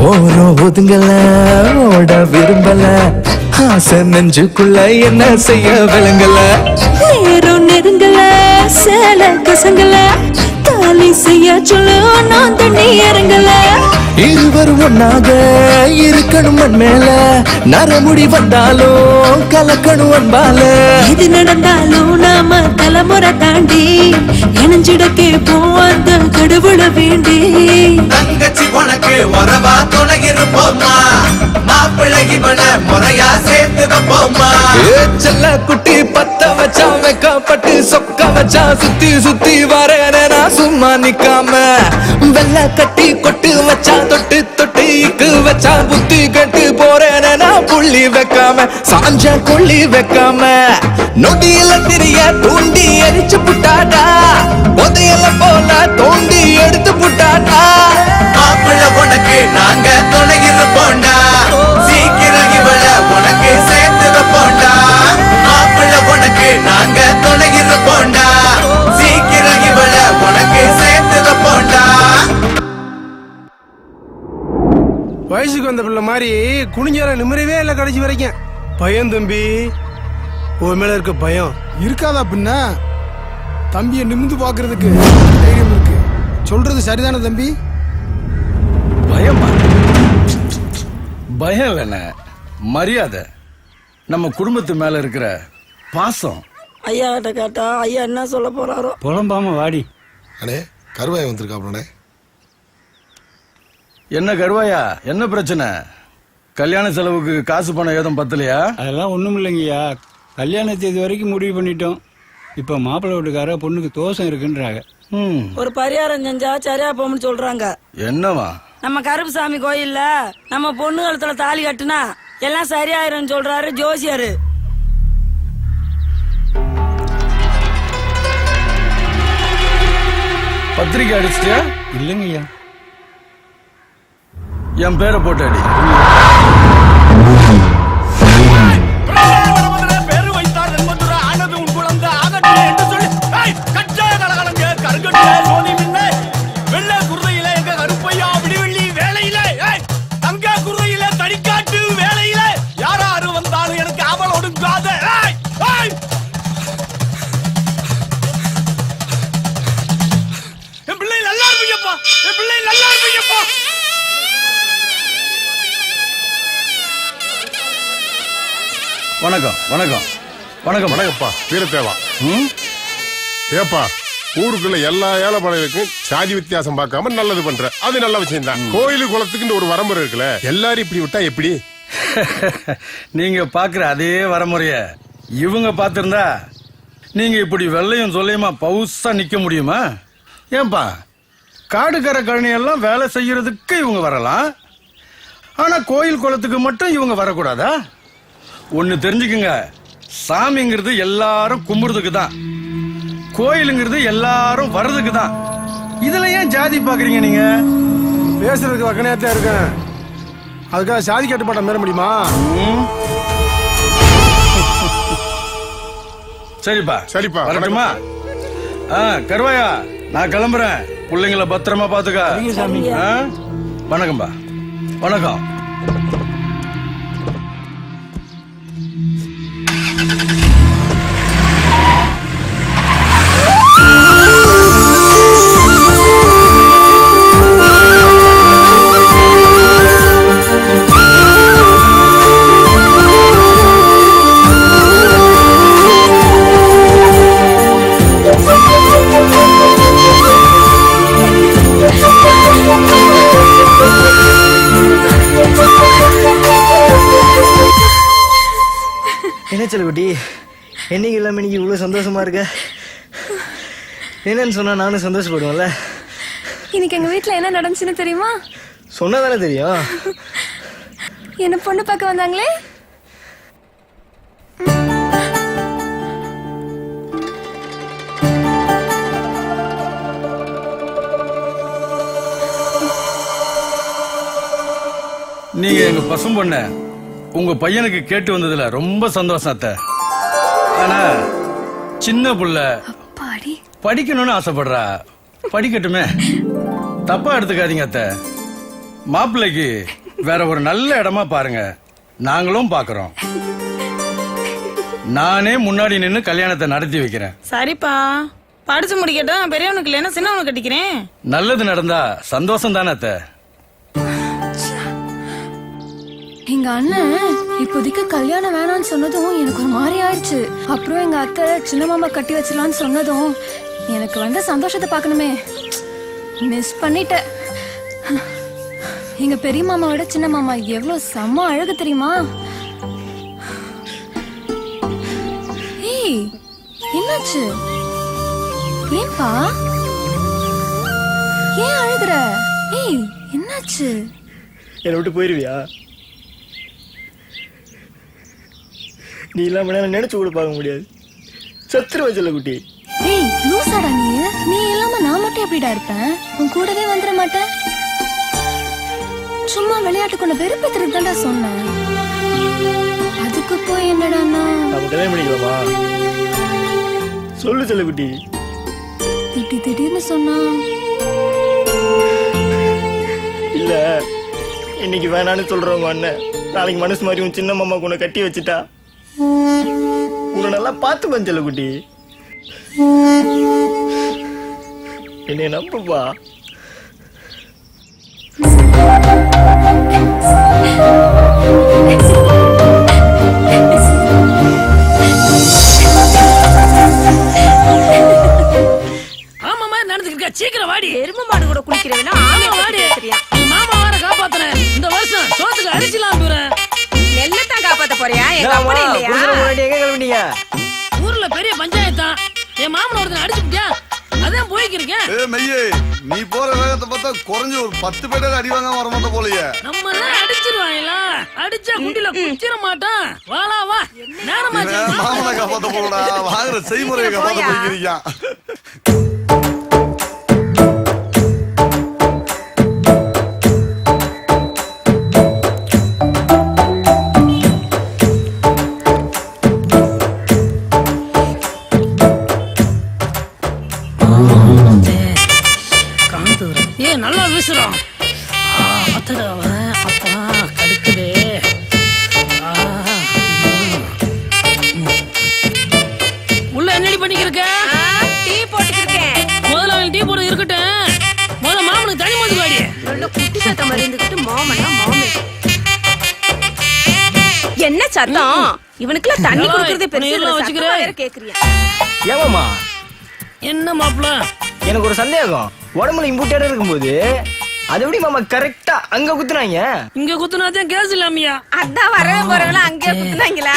ஓரோ ஒதுங்கல ஓட விரும்பல ஆசை நெஞ்சுக்குள்ள என்ன செய்ய விளங்கல நேரம் நெருங்கல சேல கசங்கல தாலி செய்ய சொல்லு நான் தண்ணி இறங்கல இருவர் ஒன்னாக இருக்கணும் மண் மேல நரமுடி வந்தாலும் கலக்கணும் அன்பால இது நடந்தாலும் நாம தலைமுறை தாண்டி இணைஞ்சிட கேட்போம் அந்த கடவுளை வேண்டி தங்கச்சி உனக்கு வரவா துணை இருப்போமா மாப்பிள்ளை இவன முறையா சேர்த்து வைப்போமா செல்ல குட்டி பத்த வச்சா வைக்கப்பட்டு சொக்க வச்சா சுத்தி சுத்தி வரேன நான் சும்மா நிக்காம வெள்ள கட்டி கொட்டு வச்சா தொட்டு தொட்டு இக்கு வச்சா புத்தி கட்டு போறேன நான் புள்ளி வைக்காம சாஞ்ச கொள்ளி வைக்காம நொடியில தெரிய தூண்டி எரிச்சு புட்டாடா புதையல போல தோண்டி எடுத்து புட்டாடா மாப்பிள்ளை உனக்கு நாங்க துணை இருப்போண்டா சீக்கிரம் இவள உனக்கு சேர்த்து வைப்போண்டா மாப்பிள்ளை உனக்கு நாங்க துணை இருப்போண்டா சீக்கிரம் இவள உனக்கு சேர்த்து வைப்போண்டா வயசுக்கு வந்த பிள்ளை மாதிரி குனிஞ்சார நிம்மறவே இல்லை கடைசி வரைக்கும் பயம் தம்பி உன் மேல இருக்க பயம் இருக்காதா பின்ன தம்பியை நிமிந்து பாக்குறதுக்கு தைரியம் இருக்கு சொல்றது சரிதானே தம்பி பயமா பயம் இல்லைண்ண மரியாதை நம்ம குடும்பத்து மேல இருக்கிற பாசம் ஐயா கிட்ட கேட்டா ஐயா என்ன சொல்ல போறாரோ புலம்பாம வாடி அண்ணே கருவாய் வந்திருக்காப்லண்ணே என்ன கருவாயா என்ன பிரச்சனை கல்யாண செலவுக்கு காசு பணம் ஏதும் பத்தலையா அதெல்லாம் ஒண்ணும் இல்லைங்கய்யா கல்யாண தேதி வரைக்கும் முடிவு பண்ணிட்டோம் இப்ப மாப்பிள்ளை வீட்டுக்கார பொண்ணுக்கு தோஷம் இருக்குன்றாங்க ஒரு பரிகாரம் செஞ்சா சரியா போகும்னு சொல்றாங்க என்னவா நம்ம கருப்புசாமி கோயில்ல நம்ம பொண்ணு கழுத்துல தாலி கட்டுனா எல்லாம் சரியாயிரும் சொல்றாரு ஜோசியரு பத்திரிக்கை அடிச்சிட்டியா இல்லைங்கய்யா என் பேரை போட்டு அடி வணக்கம் வணக்கம் வணக்கம் வணக்கம்ப்பா வீரத்தேவா ஏப்பா ஊருக்குள்ள எல்லா ஏழைப்பாளையருக்கும் சாதி வித்தியாசம் பார்க்காம நல்லது பண்ற அது நல்ல விஷயம் தான் கோயிலு குளத்துக்கு ஒரு வரமுறை இருக்குல்ல எல்லாரும் இப்படி விட்டா எப்படி நீங்க பாக்குற அதே வரமுறைய இவங்க பாத்திருந்தா நீங்க இப்படி வெள்ளையும் சொல்லையுமா பவுசா நிக்க முடியுமா ஏன்பா காடுகரை கழனி எல்லாம் வேலை செய்யறதுக்கு இவங்க வரலாம் ஆனா கோயில் குளத்துக்கு மட்டும் இவங்க வரக்கூடாதா ஒன்னு தெரிஞ்சுக்குங்க சாமிங்கிறது எல்லாரும் கும்பிடுறதுக்கு தான் கோயிலுங்கிறது எல்லாரும் வர்றதுக்கு தான் இதுல ஏன் ஜாதி பாக்குறீங்க நீங்க? பேசுறதுக்கு வக்கனையாத்தான் இருக்கேன். அதுக்காக சாதி கட்டுப்பாட்டை மீற முடியுமா? சரிப்பா சரிப்பா வரட்டுமா? கருவாயா நான் கிளம்புறேன். பிள்ளைங்களை பத்திரமா பாத்துக்க. வணக்கம்பா. வணக்கம். என்ன செல்லுக்குட்டி, என்னைக்கு இல்லாமல் இன்னைக்கு இவ்வளோ சந்தோஷமா இருக்க? என்னன்னு சொன்னா நானும் சந்தோஷப்படுவேன்ல. இன்னைக்கு எங்க வீட்ல என்ன நடந்துச்சுன்னு தெரியுமா? சொன்னதானே தெரியும். என்ன பொண்ணு பார்க்க வந்தாங்களே. நீங்க எங்க பசும் பொண்ண உங்க பையனுக்கு கேட்டு வந்ததுல ரொம்ப சந்தோஷம் அத்தை. ஆனா சின்ன புள்ள படிக்கணும்னு ஆசைப்படுறா. படிக்கட்டுமே, தப்பா எடுத்துக்காதீங்க அத்தை. மாப்பிள்ளைக்கு வேற ஒரு நல்ல இடமா பாருங்க. நாங்களும் பாக்குறோம். நானே முன்னாடி நின்னு கல்யாணத்தை நடத்தி வைக்கிறேன். சரிப்பா, படிச்சு முடிக்கட்டும். பெரியவனுக்கு இல்லைன்னா சின்னவனுக்கு கட்டிக்கிறேன். நல்லது நடந்தா சந்தோஷம் தானே அத்தை. எங்க அண்ணன் இப்போதைக்கு கல்யாணம் வேணாம்னு சொன்னதும் எனக்கு ஒரு மாதிரி ஆயிடுச்சு. அப்புறம் எங்க அத்தை சின்ன மாமா கட்டி வச்சிடலான்னு சொன்னதும் எனக்கு வந்த சந்தோஷத்தை பார்க்கணுமே, மிஸ் பண்ணிட்டேன். எங்க பெரிய மாமாவோட சின்ன மாமா எவ்வளவு செம்ம அழகு தெரியுமா? ஏய், என்னாச்சு? ஏன்பா ஏன் அழுகுற? ஏய், என்னாச்சு? என்னை விட்டு போயிருவியா? நீ இல்லாம நினைச்சு கூட பார்க்க முடியாது. சத்துருவ செல்லக்குட்டி. ஏய், லூசாடா நீ. நீ இல்லாம நான் மட்டும் எப்படிடா இருப்பேன்? உன் கூடவே வந்துட மாட்டேன். சும்மா விளையாட்டு கொண்ட வெறுப்பேத்துறது தான்டா சொன்னேன். அதுக்கு போய் என்னடான்னா நம்ம கல்யாணம் பண்ணிக்கலாமா? சொல்லு செல்லக்குட்டி. இப்படி திடீர்னு சொன்னா இல்ல, இன்னைக்கு வேணான்னு சொல்றவங்க அண்ணன் நாளைக்கு மனசு மாதிரி உன் சின்ன மாமா உன்னை கட்டி வச்சுட்டா உன்னை நல்லா பார்த்து பஞ்சல குட்டி. என்னை நம்புப்பா. ஆமாமா நடந்துக்கிட்டு சீக்கிரம் வாடி. எருமை மாடு கூட குளிக்கிறேன்னா ஆமா வாடி. மாமா வர காப்பாத்துறேன். இந்த வருஷம் சோத்துக்கு அரிசிலாம் போறேன். நெல்லத்தான் காப்பாத்த போறியா? எங்க அப்படி இல்லையா? எங்க கிளம்பிட்டீங்க? ஊர்ல பெரிய பஞ்சாயத்தான். என் மாமன் ஒருத்தன் அடிச்சுட்டியா, அதான் போய்க்கிருக்கேன். நீ போற வேகத்தை பார்த்தா குறைஞ்சு ஒரு 10 பேர் அடி வாங்க வர மாட்டோம் போலயே. நம்ம எல்லாம் அடிச்சிருவாங்களா? அடிச்சா குண்டில குச்சிர மாட்டான். வாளா வா, நேரமாச்சு. மாமனை காப்பாத்த போறடா, வாங்குற செய்முறையை காப்பாத்த போய்க்கிறீங்க. நல்லா வீசுறோம். அப்பா கடுக்குது. உள்ள என்னடி பண்ணிக்கிருக்க? டீ போட்டுக்கிருக்கேன். முதல்ல அவன் டீ போட்டு இருக்கட்டும். முதல்ல மாமனுக்கு தனி மோது வாடி. நல்ல குட்டி சத்தம் மாதிரி இருந்துக்கிட்டு மாமனா மாமே. என்ன சத்தம்? இவனுக்குலாம் தண்ணி குடுக்கறதே பெரிய வச்சுக்கிறேன். கேக்குறியா? ஏமாமா என்ன மாப்ள? எனக்கு ஒரு சந்தேகம். உடம்புல இம்பூட்டா இருக்கும்போது அது எப்படி மாமா கரெக்டா அங்க குத்துனாங்க? இங்க குத்துனாதான் கேஸ் இல்லாமையா? அதான் வரவே போறவங்கள அங்கே குத்துனாங்களா?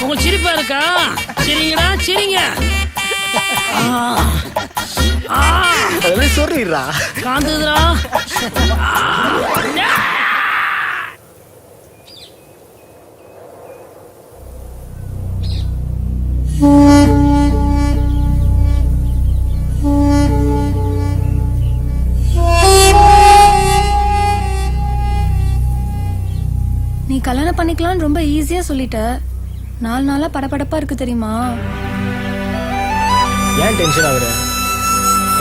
உங்க சிரிப்பா இருக்கா? சரிங்கடா, சரிங்க. அதெல்லாம் சொல்லிடுறா. காந்துதுரா. பண்ணிக்கலாம்னு ரொம்ப ஈஸியா சொல்லிட்ட. 4 நாளா படபடப்பா இருக்கு தெரியுமா? ஏன் டென்ஷன் ஆகுற?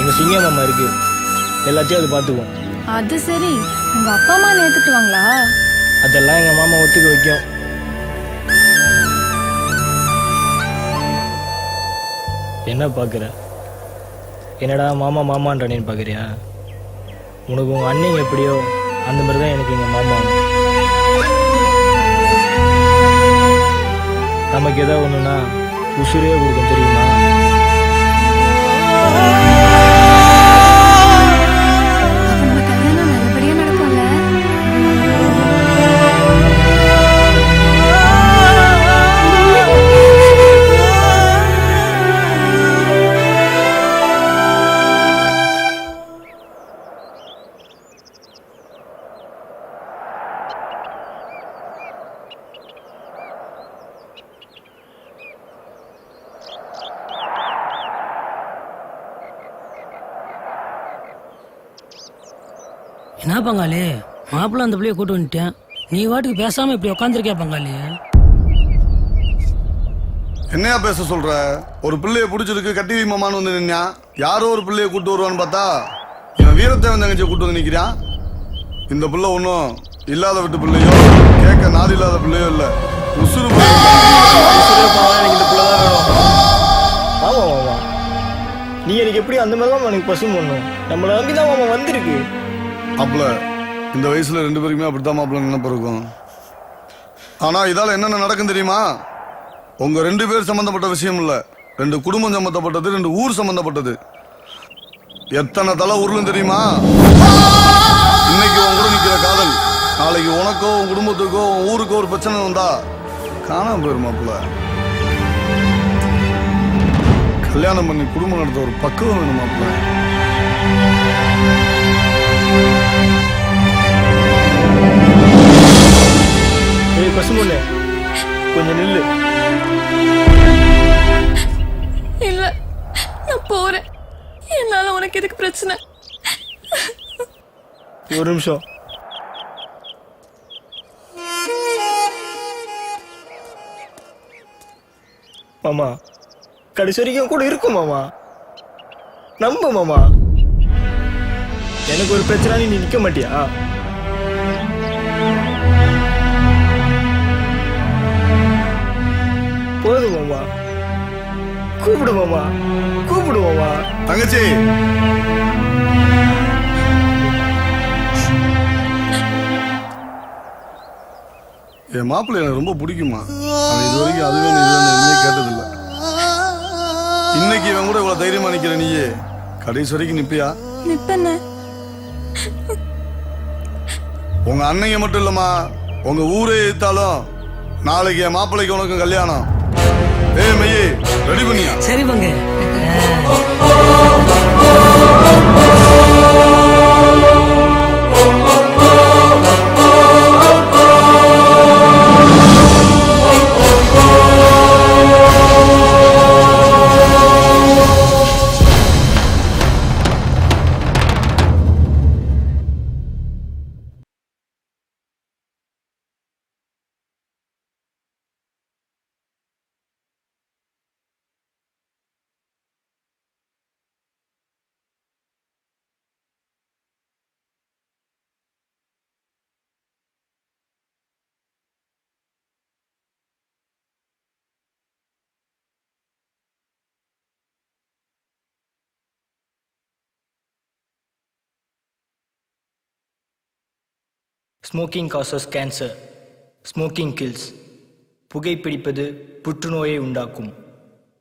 எங்க சிங்கம் அம்மா இருக்கு, எல்லாத்தையும் அது பார்த்துக்குவோம். அது சரி, உங்க அப்பா அம்மா ஏத்துக்குவாங்களா? அதெல்லாம் எங்க மாமா ஒத்துக்க வைக்கும். என்ன பாக்குற? என்னடா மாமா மாமான்றேன்னு பாக்குறியா? உனக்கு உங்க அண்ணன் எப்படியோ அந்த மாதிரி தான் எனக்கு எங்க மாமா. நமக்கு ஏதாவது ஒண்ணுன்னா உசுரே கொடுக்கும் தெரியுமா? என்ன பங்காளி, மாப்பிள்ள அந்த பிள்ளைய கூட்டு வந்துட்டேன், நீ வாட்டுக்கு பேசாம இப்படி உட்காந்துருக்கியா பங்காளி? என்னையா பேச சொல்ற? ஒரு பிள்ளைய பிடிச்சிருக்கு கட்டி வைமான்னு வந்து நின்னா, யாரோ ஒரு பிள்ளைய கூட்டு வருவான்னு பார்த்தா இவன் வீரத்தேவன் தங்கச்சியை கூட்டு வந்து நிக்கிறான். இந்த பிள்ளை ஒன்றும் இல்லாத விட்டு பிள்ளையோ கேட்க நாடு இல்லாத பிள்ளையோ இல்ல, உசுறு எனக்கு இந்த பிள்ளை தான் வேணும். ஆமா மாமா, நீ எனக்கு எப்படி அந்த மாதிரி தான் எனக்கு பசு பண்ணும். நம்மளை நம்பிதான் மாமா வந்திருக்கு. மாப்பிள்ள இந்த வயசுல 2 பேருக்குமே அப்படித்தான் மாப்பிள்ள நினைப்பு இருக்கும். ஆனா இதால என்னென்ன நடக்கும் தெரியுமா? உங்க 2 பேர் சம்பந்தப்பட்ட விஷயம் இல்ல, 2 குடும்பம் சம்பந்தப்பட்டது, 2 ஊர் சம்பந்தப்பட்டது. எத்தனை தலை உருளும் தெரியுமா? இன்னைக்கு உன் கூட நிக்கிற காதல் நாளைக்கு உனக்கோ உன் குடும்பத்துக்கோ உன் ஊருக்கோ ஒரு பிரச்சனை வந்தா காணாம போயிரும் மாப்பிள்ள. கல்யாணம் பண்ணி குடும்பம் நடத்த ஒரு பக்குவம் வேணும் மாப்பிள்ள. பசுமொண்ணு கொஞ்சம் நில்லு. இல்ல, நான் போறேன். என்னால உனக்கு எதுக்கு பிரச்சனை? ஒரு நிமிஷம். மாமா கடைசி வரைக்கும் கூட இருக்கும் மாமா, நம்ப மாமா. எனக்கு ஒரு பிரச்சனை நீ நிக்க மாட்டியா? போதும் மாமா, கூப்பிடு மாமா, கூப்பிடு மாமா. தங்கச்சி என் மாப்பிள்ளை எனக்கு ரொம்ப பிடிக்குமா. இது வரைக்கும் அதுவே நீ கேட்டதில்லை. இன்னைக்கு இவன் கூட இவ்வளவு தைரியமா நிக்கிற நீயே கடைசி வரைக்கும் நிப்பியா? நிப்பேன்னு. உங்க அன்னைங்க மட்டும் இல்லம்மா, உங்க ஊரே எதிர்த்தாலும் நாளைக்கு என் மாப்பிள்ளைக்கு உனக்கு கல்யாணம். ஏய் மையே, ரெடி பண்ணியா? சரி பங்க. Smoking causes cancer. Smoking kills. புகைப்பிடிப்பது புற்றுநோயை உண்டாக்கும்,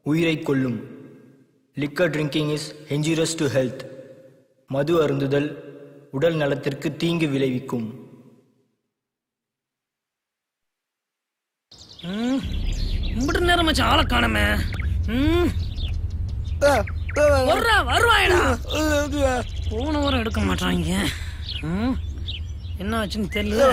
உயிரை கொல்லும். Liquor drinking is injurious to health. மது அருந்துதல் உடல் நலத்திற்கு தீங்கு விளைவிக்கும். இம்புட்டு நேரம் வச்சு ஆளை காணமே. வருவாயடா. போன வாரம் எடுக்க மாட்டாங்க. என்ன ஆச்சுன்னு தெரியல.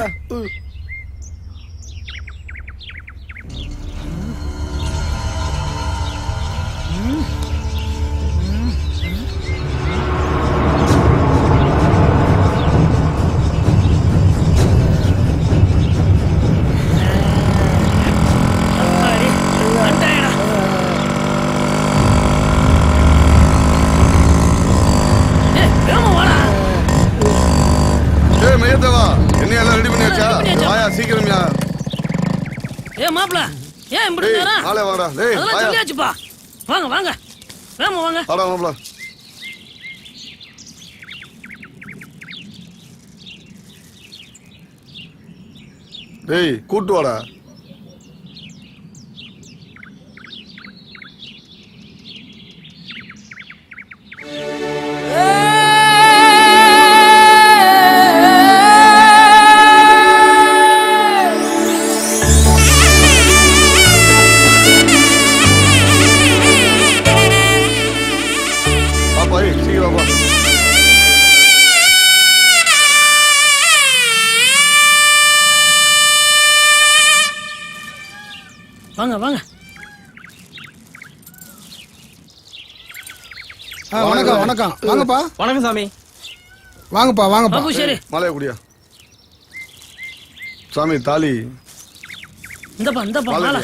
ஏன் இப்படி நேரம்? மாலை வாங்கடா. டேய் அதெல்லாம் சொல்லியாச்சுப்பா. வாங்க வாங்க. வேமா வாங்க. வாடா மாப்ள. டேய் கூட்டு வாடா. வாங்க வாங்க. வணக்கம் வணக்கம். வாங்கப்பா. வணக்கம் சாமி. வாங்கப்பா வாங்கப்பா. மாலையா குடியா. சாமி தாலி. இந்தப்பா இந்தப்பா மாலை.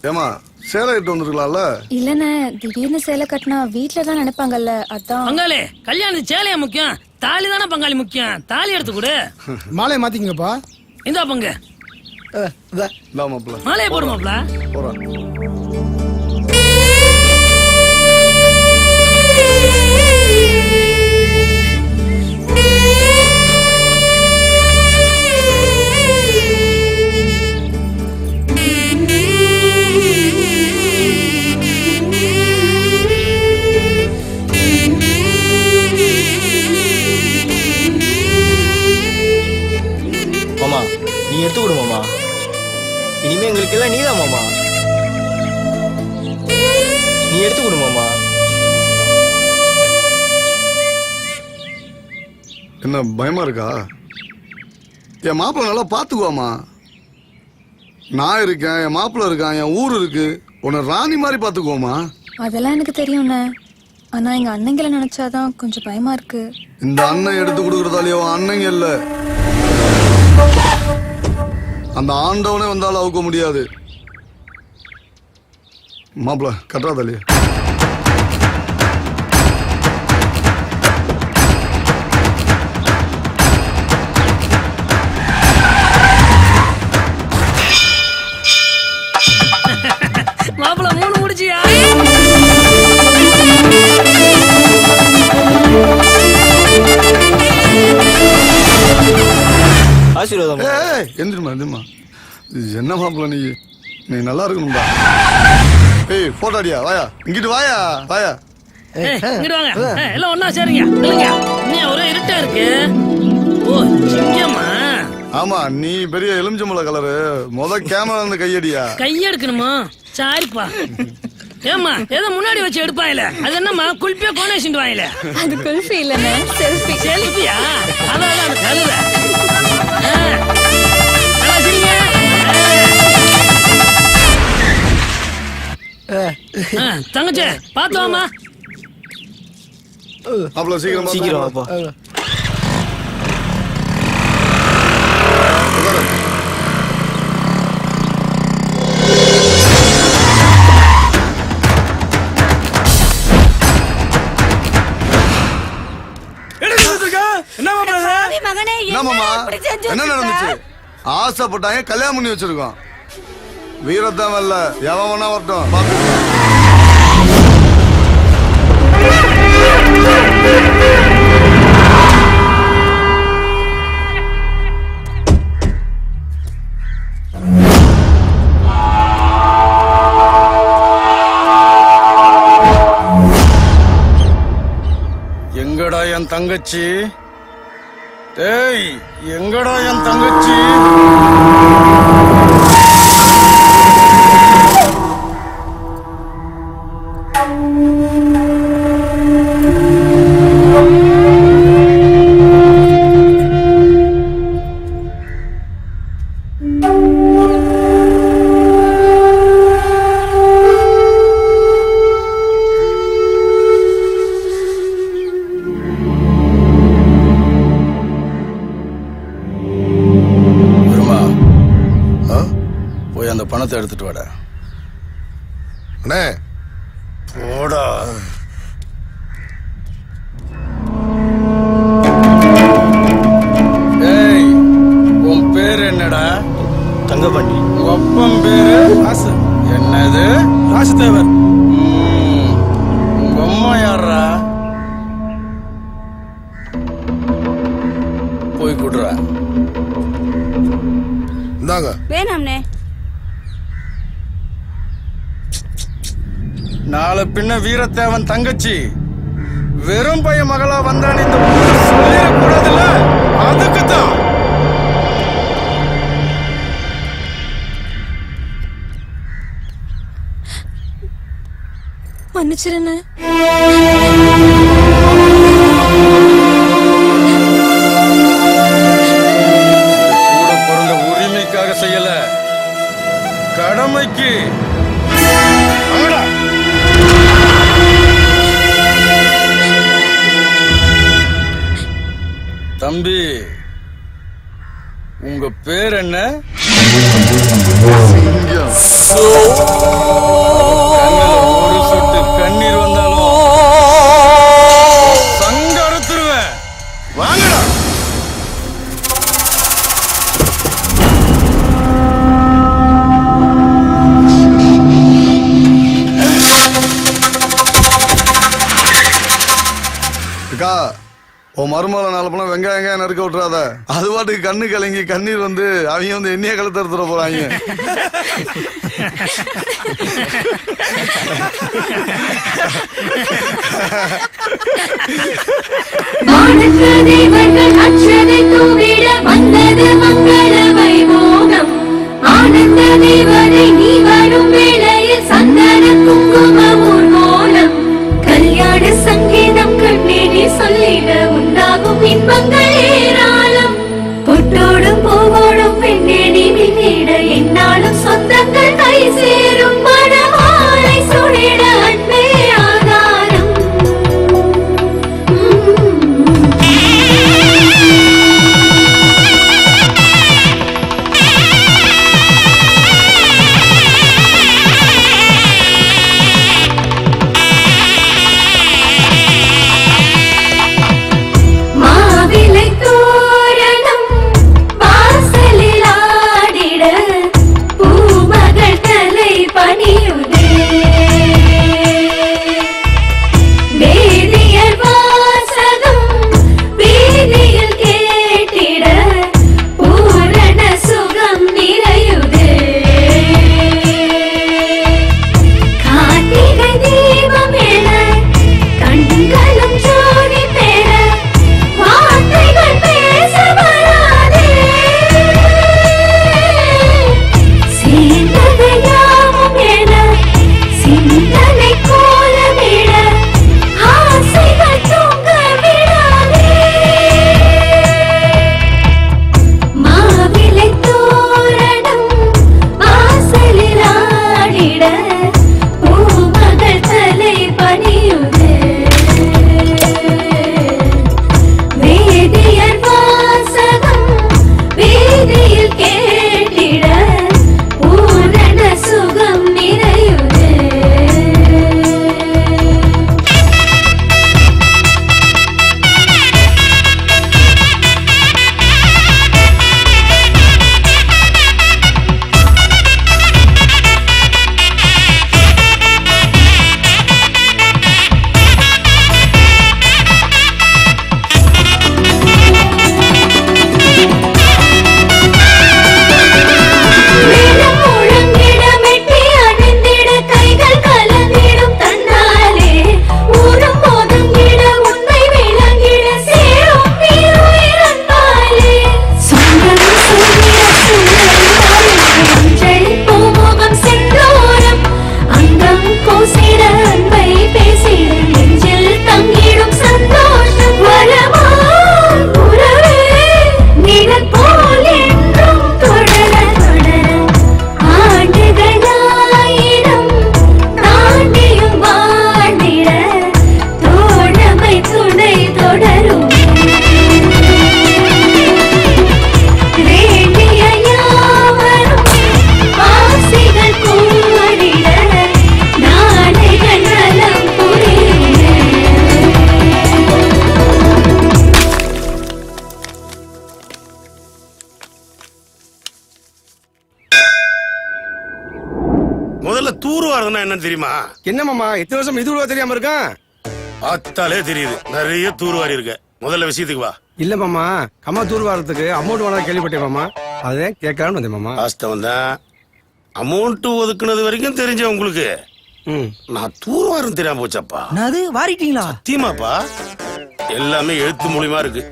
ஏமா சேலை கட்டு வந்திருக்கலாம்ல? இல்லண்ணே, திடீர்னு சேலை கட்டினா வீட்டுல தான் நினைப்பாங்கல்ல, அதான். பங்காளி கல்யாணத்துக்கு சேலையா முக்கியம், தாலி தானே பங்காளி முக்கியம். தாலி எடுத்து கொடு. மாலையை மாத்திங்கப்பா. இந்தா பங்கு. மாலையை போடு மாப்ள. மாமா நீ எடுத்து கொடு மாமா. இனிமே எங்களுக்கு எல்லாம் நீதான் மாமா. நீ எடுத்து கொடு மாமா. என்ன பயமா இருக்கா? என் மாப்பிள்ள நல்லா பாத்துக்குவாமா. நான் இருக்கேன், என் மாப்பிள்ள இருக்கான், என் ஊர் இருக்கு. உன்னை ராணி மாதிரி பாத்துக்குவோமா. அதெல்லாம் எனக்கு தெரியும்ண்ணே. ஆனா எங்க அண்ணங்களை நினைச்சாதான் கொஞ்சம் பயமா இருக்கு. இந்த அண்ணன் எடுத்து கொடுக்கறதாலேயோ அண்ணங்க இல்ல, அந்த ஆண்டவனே வந்தாலும் அவுக்க முடியாது. மாப்பிள்ள கட்டுறாதாலே. மாப்பிள்ள 3 முடிச்சியா? ஆசீர்வாதம். எந்திரமா எந்திரமா. என்ன மாப்பிள்ள நீ நல்லா இருக்கணும்பா. ஏய் போட்டோ அடியா. வாயா இங்கிட்டு வாயா வாயா. இங்கிட்டு வாங்க. எல்லாம் ஒண்ணா சேருங்க. இல்லைங்க இன்னும் ஒரே இருட்டா இருக்கு. ஓ சிங்கமா. ஆமா நீ பெரிய எலுமிச்சம்பழ கலரு. கேமரா இருந்து கையடியா. கையெடுக்கணுமா? சாரிப்பா. ஏமா ஏதோ முன்னாடி வச்சு எடுப்பாயில, அது என்னம்மா குல்பியா கோனேஷன் வாயில? அது குல்ஃபி இல்லண்ணே, செல்ஃபி. செல்ஃபியா? அதான் அந்த கழுத. தங்கச்சி பாத்து வாமா. அவ்வளவு சீக்கிரம் சீக்கிரம் வாப்பா. என்ன நடந்துச்சு? ஆசைப்பட்டாங்க, கல்யாணம் பண்ணி வச்சிருக்கோம். வீரத்தான் வரல, எவன் வேணா வரட்டும். எங்கடா என் தங்கச்சி? ஏய் எங்கடா என் தங்கச்சி? அந்த பணத்தை எடுத்துட்டு வாடா. அண்ணே போடா. ஏய் தங்கபாண்டி. ஒப்பம் பேரு ராசு. என்னது? ராசுதேவர். உங்க அம்மா யாரா? போய் குடுறா. இந்தாங்க. வேணாம்னே. நாளை பின்ன வீரத்தேவன் தங்கச்சி வெறும் பைய மகளா வந்தான்னு இந்த ஊர்ல சொல்லிடக்கூடாதுல்ல, அதுக்குதான். மன்னிச்சிருன்னு. கூட பிறந்த உரிமைக்காக செய்யல, கடமைக்கு. தம்பி, உங்க பேர் என்ன? ஒரு சொட்டு கண்ணீர் வந்தாலும் சங்க அறுத்துருவேன். வாங்கடா. அக்கா, உன் மருமலை நாலு போனா வெங்காயம் நறுக்க விட்டுறாத. அது பாட்டுக்கு கண்ணு கலங்கி கண்ணீர் வந்து அவங்க வந்து எண்ணெய கழுத்து எடுத்துட போறாங்க. ஆனந்த தேவரை நீ வரும் வேளையில் சந்தன குங்குமம் ஊர்வலம் கல்யாண சங்கீதம் கண்ணே நீ சொல்லிட உண்டாகும் இன்பங்கள் ஏராளம். பொட்டோடும் பூவோடும் பெண்ணே நீ மின்னிட என்னாலும் சொந்தங்கள் கை சேரும். மனமாலை சுடிட அன்பே ஆதாரம். மாவிலை தோரணம் வாசலில் ஆடிட பூமகள் தலை தூர்வாருன்னா என்னன்னு தெரியுமா? என்ன மாமா எத்தனை வருஷம் இது தெரியாம இருக்கான்? பார்த்தாலே தெரியுது நிறைய தூர்வாரி இருக்க. முதல்ல விஷயத்துக்கு வா. இல்ல மாமா, அம்மா தூர்வாரத்துக்கு அமௌண்ட் வேணா கேள்விப்பட்டேன் மாமா, அதே கேட்கலான்னு வந்தேன் மாமா. வாஸ்தவம் தான். அமௌண்ட் ஒதுக்குனது வரைக்கும் தெரிஞ்ச உங்களுக்கு நான் தூர்வாரம் தெரியாம போச்சப்பா. அது வாரிட்டீங்களா? சத்தியமாப்பா, எல்லாமே எழுத்து மூலியமா இருக்கு.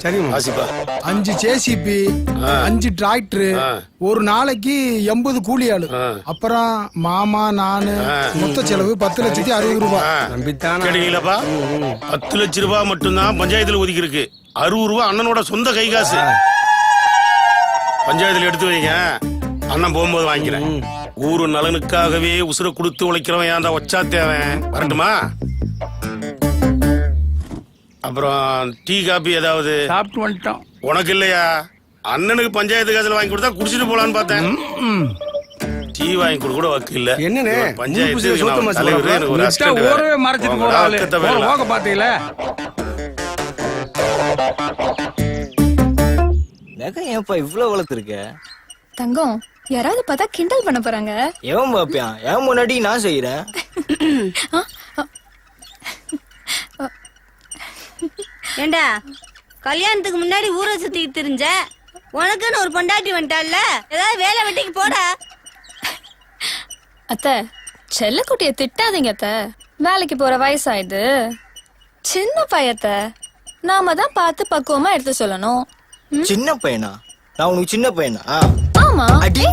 சரி வாசிப்பா. 5 ஜேசிபி, 5 டிராக்டர், ஒரு நாளைக்கு 80 கூலி ஆளு, அப்புறம் மாமா நானு, மொத்த செலவு 10,60,000 ரூபாய். கேட்டீங்களாப்பா? 10 லட்சம் ரூபாய் மட்டும்தான் பஞ்சாயத்துல ஒதுக்கி இருக்கு. 60 ரூபாய் அண்ணனோட சொந்த கை காசு. பஞ்சாயத்துல எடுத்து வைங்க, அண்ணன் போகும்போது வாங்கிக்கிறேன். ஊரு நலனுக்காகவே உசுர கொடுத்து உழைக்கிறவன் ஏன்டா ஒச்சா தேவன். வரட்டுமா? அப்புறம் டீ காபி ஏதாவது சாப்பிட்டு வந்துட்டோம். உனக்கு இல்லையா? அண்ணனுக்கு பஞ்சாயத்து காசுல வாங்கி கொடுத்தா குடிச்சிட்டு போலான்னு பார்த்தேன். டீ வாங்கி கொடுக்க கூட வக்கு இல்ல. என்னன்னு பஞ்சாயத்து தலைவர் எனக்கு ஒரு ஊரவே மறைச்சிட்டு போறாங்க பாத்தீங்களா? ஏன்ப்பா இவ்வளவு வளர்த்துருக்க? தங்கம், யாராவது பார்த்தா கிண்டல் பண்ண போறாங்க. எவன் பாப்பியா? என் முன்னாடி நான் செய்யறேன். ஏண்டா, கல்யாணத்துக்கு முன்னாடி ஊரை சுத்திட்டு தெரிஞ்ச உனக்குன்னு ஒரு பொண்டாட்டி வந்துட்டால, ஏதாவது வேலை வெட்டிக்கு போடா. அத்தை, செல்லக்குட்டிய திட்டாதீங்க அத்தை. வேலைக்கு போற வயசாயுது. சின்ன பையத்த நாம தான் பார்த்து பக்குவமா எடுத்து சொல்லணும். சின்ன பையனா? நான் உனக்கு சின்ன பையனா? ஆமா. அடி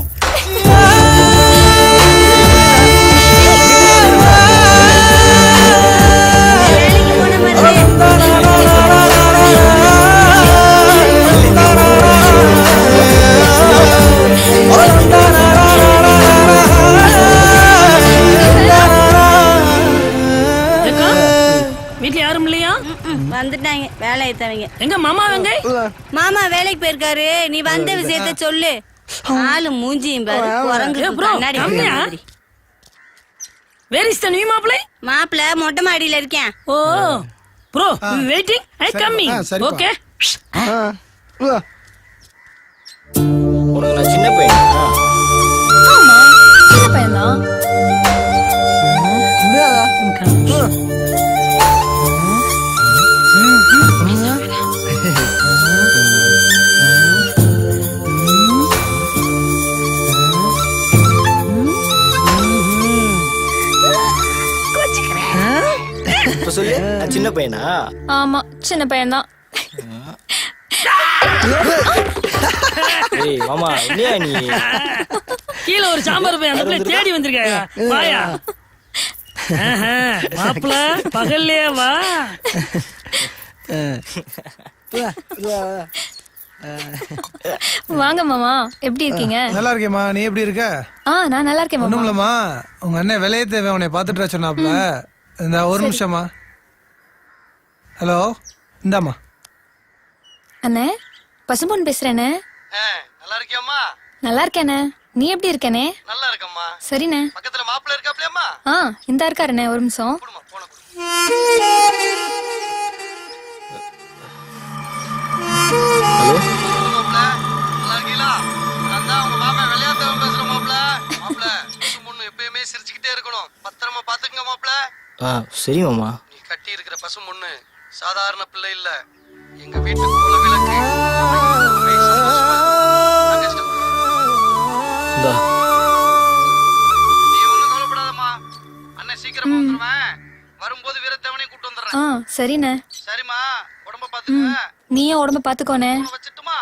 வீட்டுல யாரும் இல்லையா? வந்துட்டாங்க வேலை ஏத்தவங்க. எங்க மாமா வெங்க? மாமா வேலைக்கு போயிருக்காரு. நீ வந்த விஷயத்த சொல்லு. ஆளு மூஞ்சியும் பாரு, குரங்கு கண்ணாடி மாதிரி. வேர் இஸ் தி நியூ மாப்ளை? மாப்ள மொட்டை மாடியில இருக்கேன். Oh bro, waiting, I coming. Okay. உனக்கு நான் சின்ன பையனா? ஆமா, சின்ன பையன் தான். சொல்லு, சின்ன பையனா? ஆமா, சின்ன பையன் தான். ஏய் மாமா, இல்லையா நீ? கீழ ஒரு சாம்பார் பையன் அந்த பிள்ளை தேடி வந்திருக்காயா? வாயா மாப்பிள, பகல்லையே வா. வாங்க மாமா, எப்படி இருக்கீங்க? நல்லா இருக்கேம்மா, நீ எப்படி இருக்க? நான் நல்லா இருக்கேன் மாமா. ஒண்ணுமில்லம்மா, உங்க அண்ணன் விலையை தேவை உன்னை பாத்துட்டு சொன்னாப்ல. இந்த ஒரு நிமிஷமா. ஹலோ, இந்தாமா. அண்ணே, பசும்பொன் பேசுறேனே. நல்லா இருக்கியாம்மா? நல்லா இருக்கேனே, நீ எப்படி இருக்கனே? நல்லா இருக்கம்மா. சரிண்ணே. பக்கத்துல மாப்பிள்ள இருக்காப்லையாம்மா? இந்த இருக்காருண்ணே, ஒரு நிமிஷம். ஹலோ, நல்லா இருக்கீங்களா? நான் தான் உங்க மாமா விளையாட்டு பேசுறேன் மாப்பிள்ள. மாப்பிள்ள, பொண்ணு எப்பயுமே சிரிச்சுக்கிட்டே இருக்கணும், பத்திரமா பாத்துக்கங்க மாப்பிள்ள. சரி மாமா. நீ கட்டி இருக்கிற பசு பொண்ணு சாதாரண பிள்ளை இல்ல, எங்க வீட்டு குல விளக்கு. நீ ஒண்ணும் கவலைப்படாதம்மா, அண்ணன் சீக்கிரமா வந்துருவேன். வரும்போது வீரத்தேவனையும் கூட்டு வந்துடுறேன். சரிண்ணே. சரிம்மா, உடம்ப பாத்துக்க. நீயும் உடம்ப பாத்துக்கோனே. வச்சுட்டுமா?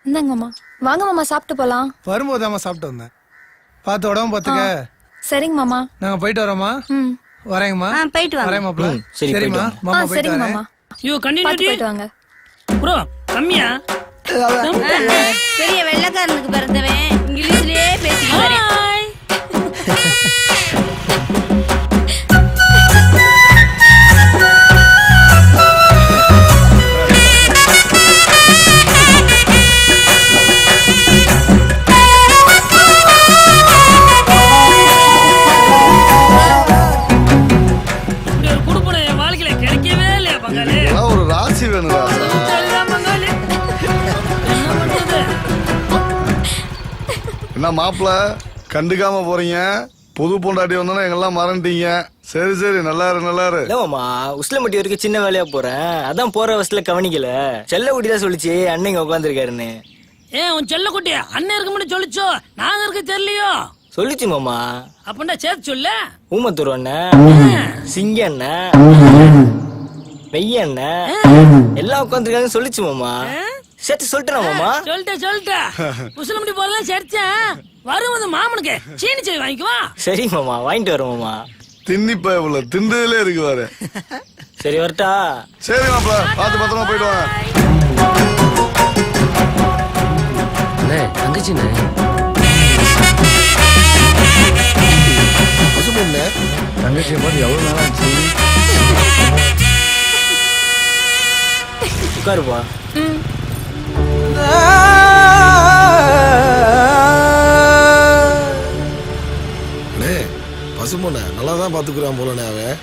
இந்தாங்க மாமா, வாங்க மாமா, சாப்பிட்டு போலாம். வரும்போதாம்மா சாப்பிட்டு வந்தேன். பார்த்து உடம்பு பாத்துக்க. சரிங்க மாமா. நாங்க போயிட்டு வரோமா? வரேங்கம்மா. போயிட்டு வாங்க. வரேன் மாப்ள. சரிம்மா, மாமா போயிட்டு சரிங்க வரேன். மாமா. யூ கண்டினியூ போயிட்டு வாங்க. ப்ரோ, கம்மியா? பெரிய வெள்ளக்காரனுக்கு பிறந்தவன் இங்கிலீஷ்லயே பேசிக்குவாரு. ஒரு ராசி வேணும். என்ன மாப்பிள்ள கண்டுக்காம போறீங்க? புது பொண்டாட்டி வந்தோன்னா எங்கெல்லாம் மறந்துட்டீங்க. சரி சரி, நல்லா இரு. இல்ல மாமா, உஸ்லம்பட்டி வரைக்கும் சின்ன வேலையா போறேன். அதான் போற வசதியில கவனிக்கல. செல்ல குட்டி தான் சொல்லிச்சு அண்ணன் இங்க உட்காந்துருக்காருன்னு. உன் செல்ல குட்டி அண்ணன் இருக்க முடியும் சொல்லிச்சோ? நாங்க இருக்க தெரியலையோ? சொல்லிச்சு மாமா. அப்படின்னா சேர்த்து சொல்ல. ஊமத்தூர் அண்ணன், சிங்க அண்ணன், மெய்ய அண்ணன் எல்லாம் உட்காந்துருக்காங்கன்னு சொல்லிச்சு மாமா. சேர்த்து சொல்லிட்டேன் மாமா. சொல்லிட்டேன். உசிலம்பட்டி போறலாம் சேர்த்தேன். வருவது மாமனுக்கு சீனி செய் வாங்கிக்குவா. சரி மாமா, வாங்கிட்டு வரோம் மாமா. தின்னிப்பா இவ்வளவு திண்டதுல இருக்கு பாரு. சரி வரட்டா? சரி மாப்பா, பார்த்து பத்திரமா போயிட்டு வாங்க. தங்கச்சிண்ணே தங்கச்சி மாதிரி எவ்வளவு நாள் ஆச்சு? உட்காருப்பா. பசுமொன்ன நல்லா தான் பாத்துக்கிறான் போலனே அவன்.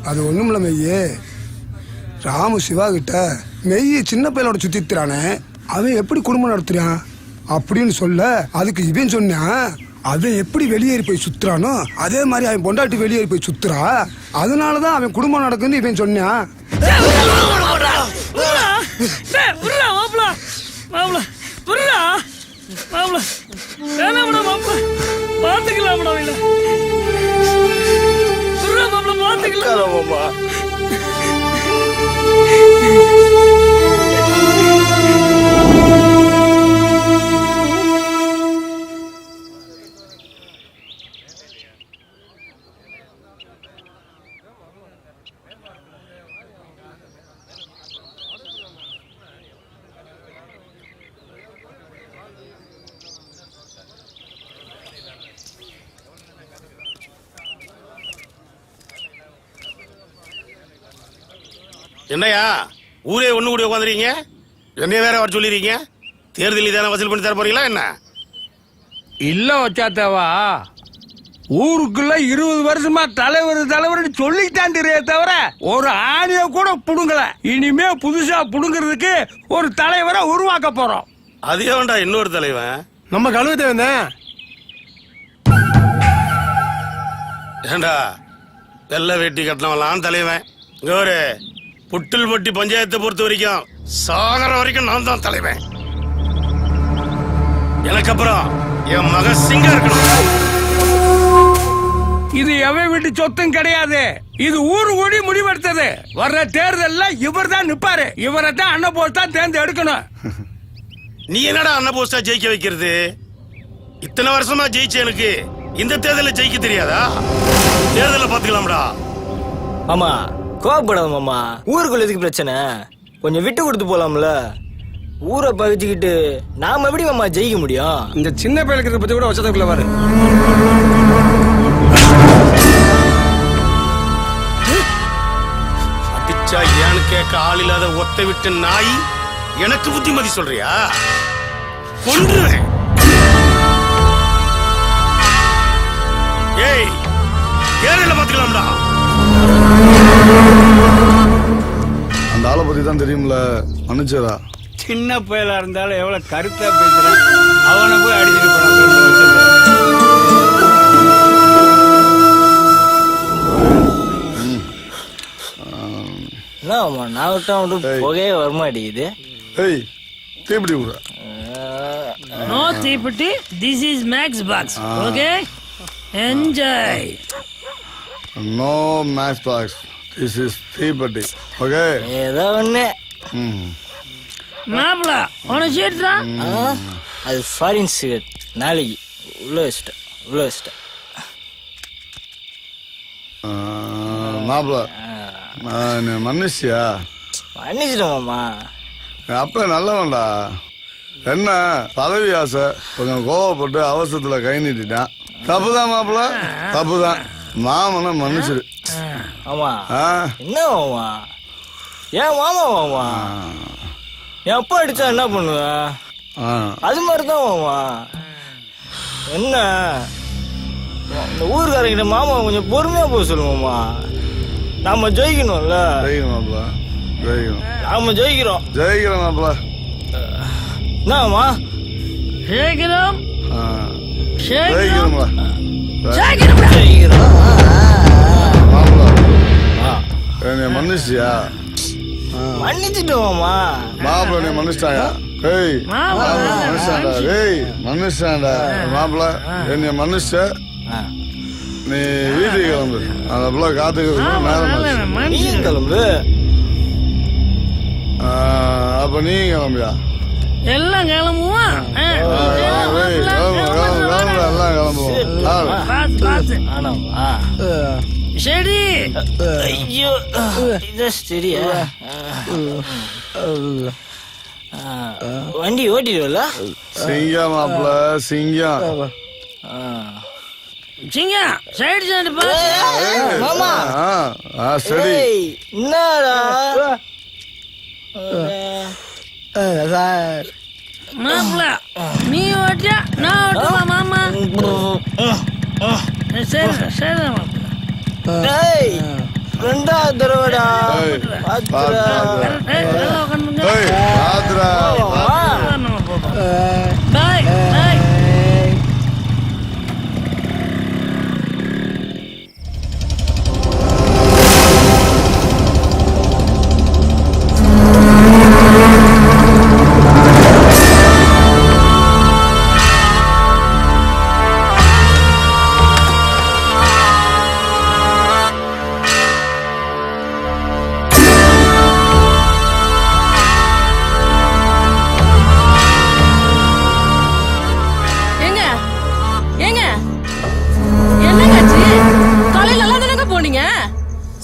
அது ஒண்ணுமில்ல மெய்யே, ராமு சிவா கிட்ட மெய்ய சின்ன பையனோட சுத்தித்துறானே, அவன் எப்படி குடும்பம் நடத்துறான் அப்படின்னு சொல்ல, அதுக்கு இவன் சொன்னான் அவன் எப்படி வெளியேறி போய் சுத்துறானோ அதே மாதிரி அவன் பொண்டாட்டி வெளியேறி போய் சுத்துறா, அதனாலதான் அவன் குடும்பம் நடக்குன்னு இவன் சொன்னான். என்னையா ஊரே ஒண்ணு கூட உட்காந்துறீங்க? என்னைய வேற வர சொல்லிருக்கீங்க? தேர்தலில் தானே வசூல் பண்ணி தர போறீங்களா என்ன? இல்ல வச்சாத்தவா, ஊருக்குள்ள 20 வருஷமா தலைவர் சொல்லிட்டான் தவிர ஒரு ஆணிய கூட புடுங்கல. இனிமே புதுசா புடுங்கிறதுக்கு ஒரு தலைவரை உருவாக்க போறோம். அது ஏன்டா இன்னொரு தலைவன்? நம்ம கழுவத்தை வந்தேன். ஏண்டா வெள்ளை வேட்டி கட்டினவெல்லாம் தலைவன். இங்க ஒரு புட்டில்பட்டி பஞ்சாயத்தை பொறுத்த வரைக்கும் சாகர வரைக்கும் நான் தான் தலைவன். எனக்கு அப்புறம் என் மகன் சிங்கம் இருக்கணும். இது எவன் வீட்டு சொத்தும் கிடையாது, இது ஊரு கூடி முடிவெடுத்தது. வர்ற தேர்தல்ல இவர் தான் நிப்பாரு, இவரை தான் அண்ணன் போஸ்ட் தான் தேர்ந்தெடுக்கணும். நீ என்னடா அண்ணன் போஸ்டா ஜெயிக்க வைக்கிறது? இத்தனை வருஷமா ஜெயிச்ச எனக்கு இந்த தேர்தல ஜெயிக்க தெரியாதா? தேர்தல பாத்துக்கலாம்டா. மாமா கோவப்படாத மாமா, ஊருக்குள்ள எதுக்கு பிரச்சனை? கொஞ்சம் விட்டு கொடுத்து போலாம்ல. ஊரை பகிச்சுக்கிட்டு நாம எப்படி மாமா ஜெயிக்க முடியும்? இந்த சின்ன பையலுக்கு பத்தி கூட வச்சதுக்குள்ள வரு. அடிச்சா ஏன்னு கேட்க ஆள் இல்லாத ஒத்த விட்டு நாய் எனக்கு புத்திமதி சொல்றியா? கொன்றுவேன். ஏய் கேரள பாத்துக்கலாம்டா. அந்த ஆளை பத்தி தான் தெரியும்ல, மன்னிச்சரா. சின்ன பயலா இருந்தாலும் எவ்வளவு கருத்தா பேசுறான். அவனை போய் அடிச்சுட்டு போறான். நான் விட்டா புகையே வரமாட்டேங்குது. ஏய் தீப்பிடி விடுற. நோ தீப்பிட்டி. This is match box. Okay enjoy. No match box. This is தீப்பட்டி. ஓகே ஏதோ ஒண்ணு. மாப்பிள உனக்கு சேர்த்துறா. அது ஃபாரின் சிகரெட். நாளைக்கு உள்ள வச்சிட்டேன். மாப்பிள மன்னிச்சியா? மன்னிச்சிட்டேன் மாமா. அப்ப நல்லவன்டா. என்ன பதவி ஆசை, கொஞ்சம் கோவப்பட்டு அவசரத்துல கை நீட்டிட்டான். தப்புதான் மாப்பிள, தப்புதான். மாமனை மன்னிச்சிரு. ஆமா என்ன மாமா? ஏன் மாமா மாமா என் அப்பா அடிச்சா என்ன பண்ணுவேன்? அது மாதிரிதான் மாமா. என்ன இந்த ஊருக்காரங்கிட்ட மாமா கொஞ்சம் பொறுமையா போக சொல்லுவோமா. நாம ஜெயிக்கணும்ல. நாம ஜெயிக்கிறோம். மாப்பிள என்னமா ஜெயிக்கிறோம். மன்னிச்சியா? மன்னிச்சுட்டோமா மாப்பிள. நீ மன்னிச்சிட்டாயா? ஏய் மனுஷாண்டா. ஏய் மனுஷாண்டா மாப்பிள. என்னைய மன்னிச்ச. நீ வீட்டுக்கு கிளம்பு. அந்த பிள்ளை காத்துக்கு கிளம்பு. அப்ப நீ கிளம்பியா? எல்லாம் கிளம்புவோம். எல்லாம் கிளம்புவோம். சரி. ஐயோ இது சரியா? வண்டி ஓட்டிடுவல? சிங்கம் மாப்பிள, சிங்கம். சிங்கம் சைடு சைடு மாமா. சரி. என்னடா மாப்பிள நீ ஓட்டியா நான் ஓட்டுமா மாமா? சரி சரி மாப்பிள. ரெண்டாவது தடவைடா.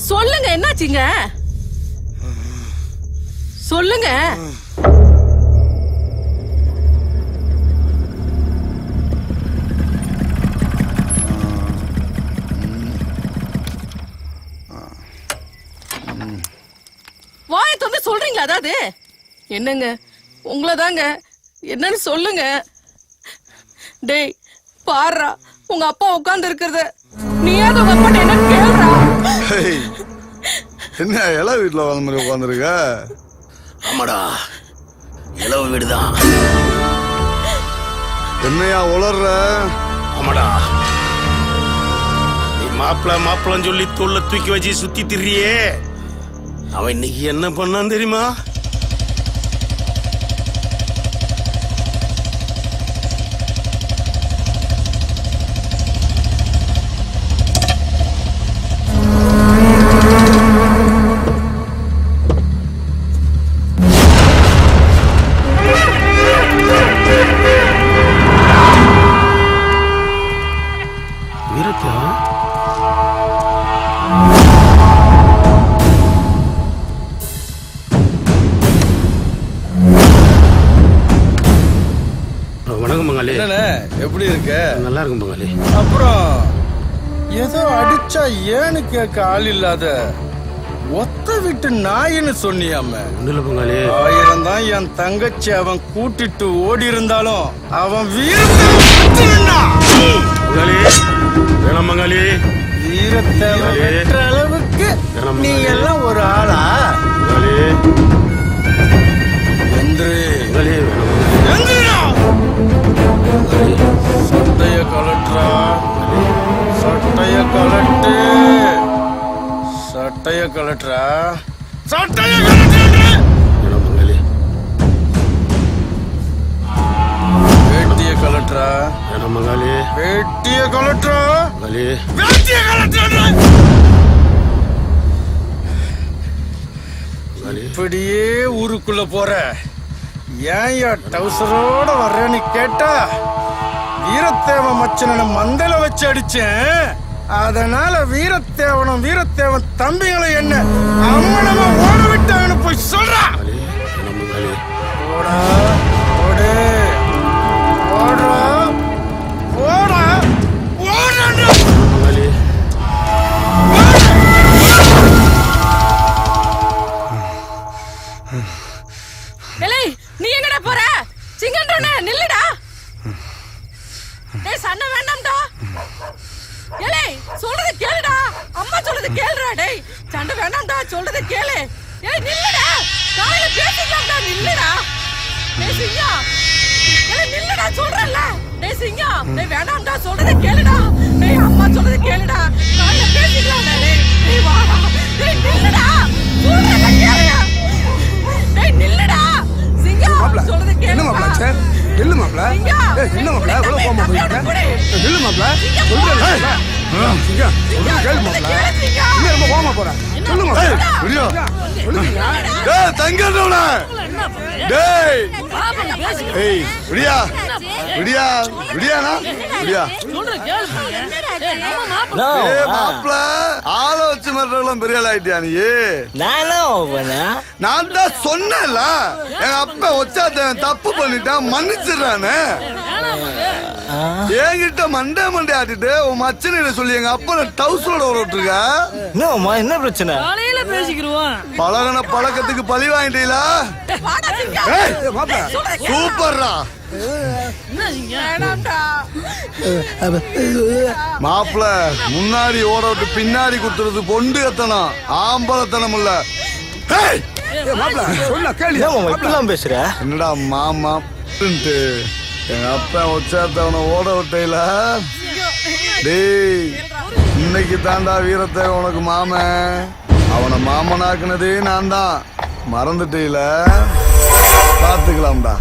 சொல்லுங்க என்னாச்சுங்க? சொல்லுங்க. வாயை திறந்து சொல்றீங்களா? அதாவது என்னங்க உங்களை தாங்க. என்னன்னு சொல்லுங்க. டேய் பாருடா, உங்க அப்பா உட்கார்ந்து இருக்கிறத நீயாவது உங்க அப்பா என்னன்னு கேளுடா. என்ன இளவு வீட்டுல வந்த மாதிரி உட்காந்துருக்க? ஆமாடா இளவு வீடுதான். என்னையா உளர்ற? ஆமாடா நீ மாப்பிளன்னு சொல்லி தோல்ல தூக்கி வச்சு சுத்தி திரியே. அவன் இன்னைக்கு என்ன பண்ணான் தெரியுமா? எப்படி இருக்க? நல்லா இருக்கும் பங்காளி. அப்புறம் ஏதோ அடிச்சா ஏன்னு கேட்க ஆள் இல்லாத ஒத்த விட்டு நாயின்னு சொன்னியாம பங்காளி 1000 தான் என் தங்கச்சி அவன் கூட்டிட்டு ஓடி இருந்தாலும் அவன் மங்காளி வீரத்தை வெற்ற அளவுக்கு நீ எல்லாம் ஒரு ஆளா? சட்டைய கலட்டுறா, சட்டைய கலட்டு, சட்டைய கலட்டுறா, சட்டைய கலட்டு. வேட்டிய கலட்டுறா, வேட்டிய கலட்டுறா, வேட்டிய கலட்டுறா. இப்படியே ஊருக்குள்ள போற ஏன் டவுசரோட வர்றேன்னு கேட்டா வீரத்தேவன் மச்சனை மந்தல வச்சு அடிச்சேன். அதனால வீரத்தேவன் தம்பிகளை என்ன அம்மனமா ஓட விட்டான்னு போய் சொல்றா. ஓடா ஓடு ஓடுறா ஓடா ஓடுறா. நீ எங்கடா போற? சிங்கன்றனே நில்லுடா. டேய் சண்டை வேண்டாம்டா. ஏலே சொல்றது கேளுடா. அம்மா சொல்றது கேளுடா. டேய் சண்டை வேண்டாம்டா, சொல்றது கேளு. ஏய் நில்லுடா. காலையில பேசிக்கலாம்டா, நில்லுடா. டேய் சிங்கா. ஏலே நில்லுடா சொல்றல. டேய் சிங்கா, டேய் வேண்டாம்டா, சொல்றது கேளுடா. டேய் அம்மா சொல்றது கேளுடா. காலையில பேசிக்கலாம்டா. டேய் வாடா. டேய் நில்லுடா. சொல்றத கேளுடா. டேய் நில்லுடா. சொல்றது கேளு மாப்ள. நில்லு மாப்ள. ஏய் என்ன மாப்ள இவ்வளவு கோவமா போயிட்ட? நில்லு மாப்ள. சொல்றேன். சிங்கா சொல்றது கேளு மாப்ள. நீ ரொம்ப கோவமா போற. சொல்லு மாப்ள. விடியோ. டேய் தங்கடோடா. டேய். ஏய் விடியா. விடியா. விடியானா? விடியா. சொல்ற கேளு. ஏய் மாப்ள ஆள வச்சு மறறலாம் பெரிய ஆள் ஆயிட்டியா நீ? நான் தான் சொன்னேன்ல எங்க அப்பா ஒச்சாதன் தப்பு பண்ணிட்டான் மன்னிச்சிடுறானே. என்கிட்ட மண்டே ஆட்டிட்டு உன் மச்சனை சொல்லி எங்க அப்பா டவுசரோட விட்டுருக்க. என்ன பிரச்சனை? காலையில பேசிக்கிறோம். பழகன பழக்கத்துக்கு பழி வாங்கிட்டீங்களா? சூப்பர்ரா. மாப்பிள முன்னாடி ஓட விட்டு பின்னாடி குத்துறது பொண்டு எத்தனம் ஆம்பளத்தனம் இல்ல. பேசுற என்னடா மாமா எங்க அப்பா உச்சாத்தவனை ஓட விட்டையில. டேய் இன்னைக்கு தாண்டா வீரத்தை உனக்கு மாமன். அவனை மாமனாக்குனதே நான் தான், மறந்துட்டீல. பாத்துக்கலாம்டா,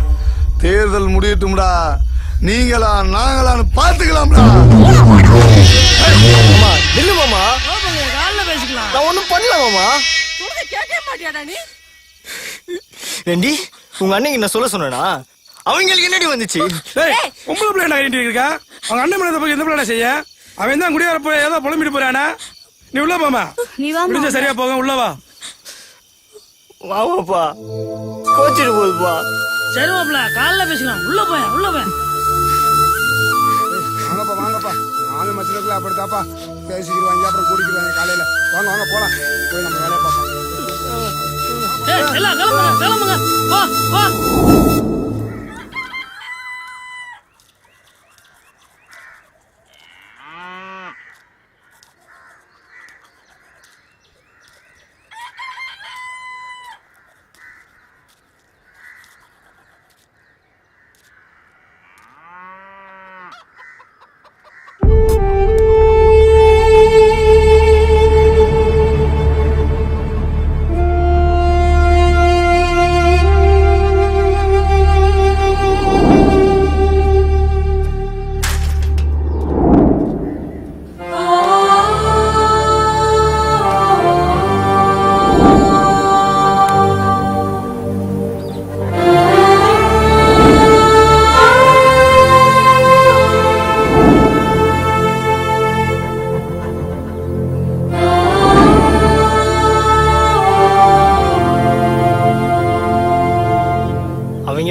தேர்தல் முடியட்டும்டா. நீங்களா நாங்களான்னு பாத்துக்கலாம்டா. இல்ல மாமா, காலைல பேசிக்கலாம். நான் ஒண்ணும் பண்ணல மாமா. கேட்க மாட்டியாடா நீ? ஏண்டி உங்க அன்னைக்கு நான் சொல்ல சொன்னா அவங்களுக்கு என்னடி வந்துச்சு? உங்களை பிள்ளை என்ன இருக்கா? அவங்க அண்ணன் மேல போய் எந்த பிள்ளை செய்ய? அவன் தான் குடியார போய் ஏதோ புலம்பிட்டு போறானா? நீ உள்ள போமா. நீ வா. முடிஞ்ச சரியா போக உள்ள வா. வாப்பா கோச்சிட்டு போகுதுப்பா. சரி மாப்ள காலைல பேசிக்கலாம். உள்ள போய் வாங்கப்பா வாங்கப்பா. நானும் மச்சலுக்குள்ள அப்படித்தாப்பா பேசிக்கிடுவாங்க, அப்புறம் கூடிக்கிடுவாங்க காலையில. வாங்க வாங்க போலாம், போய் நம்ம வேலையை பார்ப்போம். எல்லாம் கிளம்புங்க வா வா.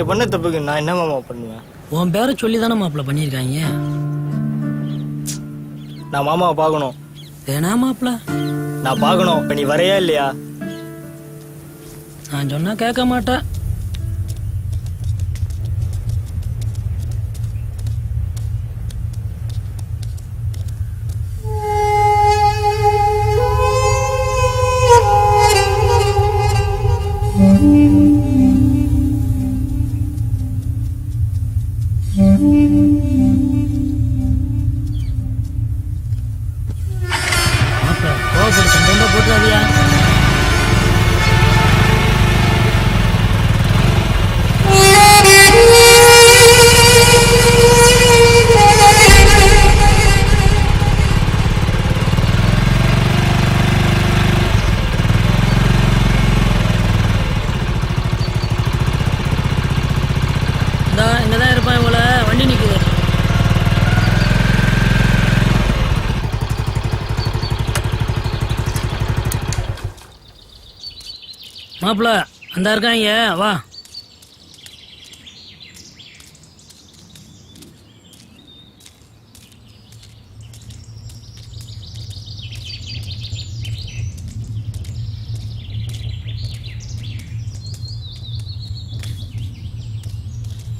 பண்ண தப்புக்கு நான் என்ன மாமா பண்ணுவேன்? உன் பேரை சொல்லி தானே மாப்பிள்ள பண்ணியிருக்காங்க. நான் மாமாவை பார்க்கணும். வேணா மாப்பிள்ள நான் பார்க்கணும். இப்ப நீ வரையா இல்லையா? நான் சொன்னா கேட்க மாட்டேன். போட்டுறாதியா? இங்கதான் இருப்பான் இவங்கள. வண்டி நிக்குது. மாப்பிள்ள அந்த இருக்காங்க, வா.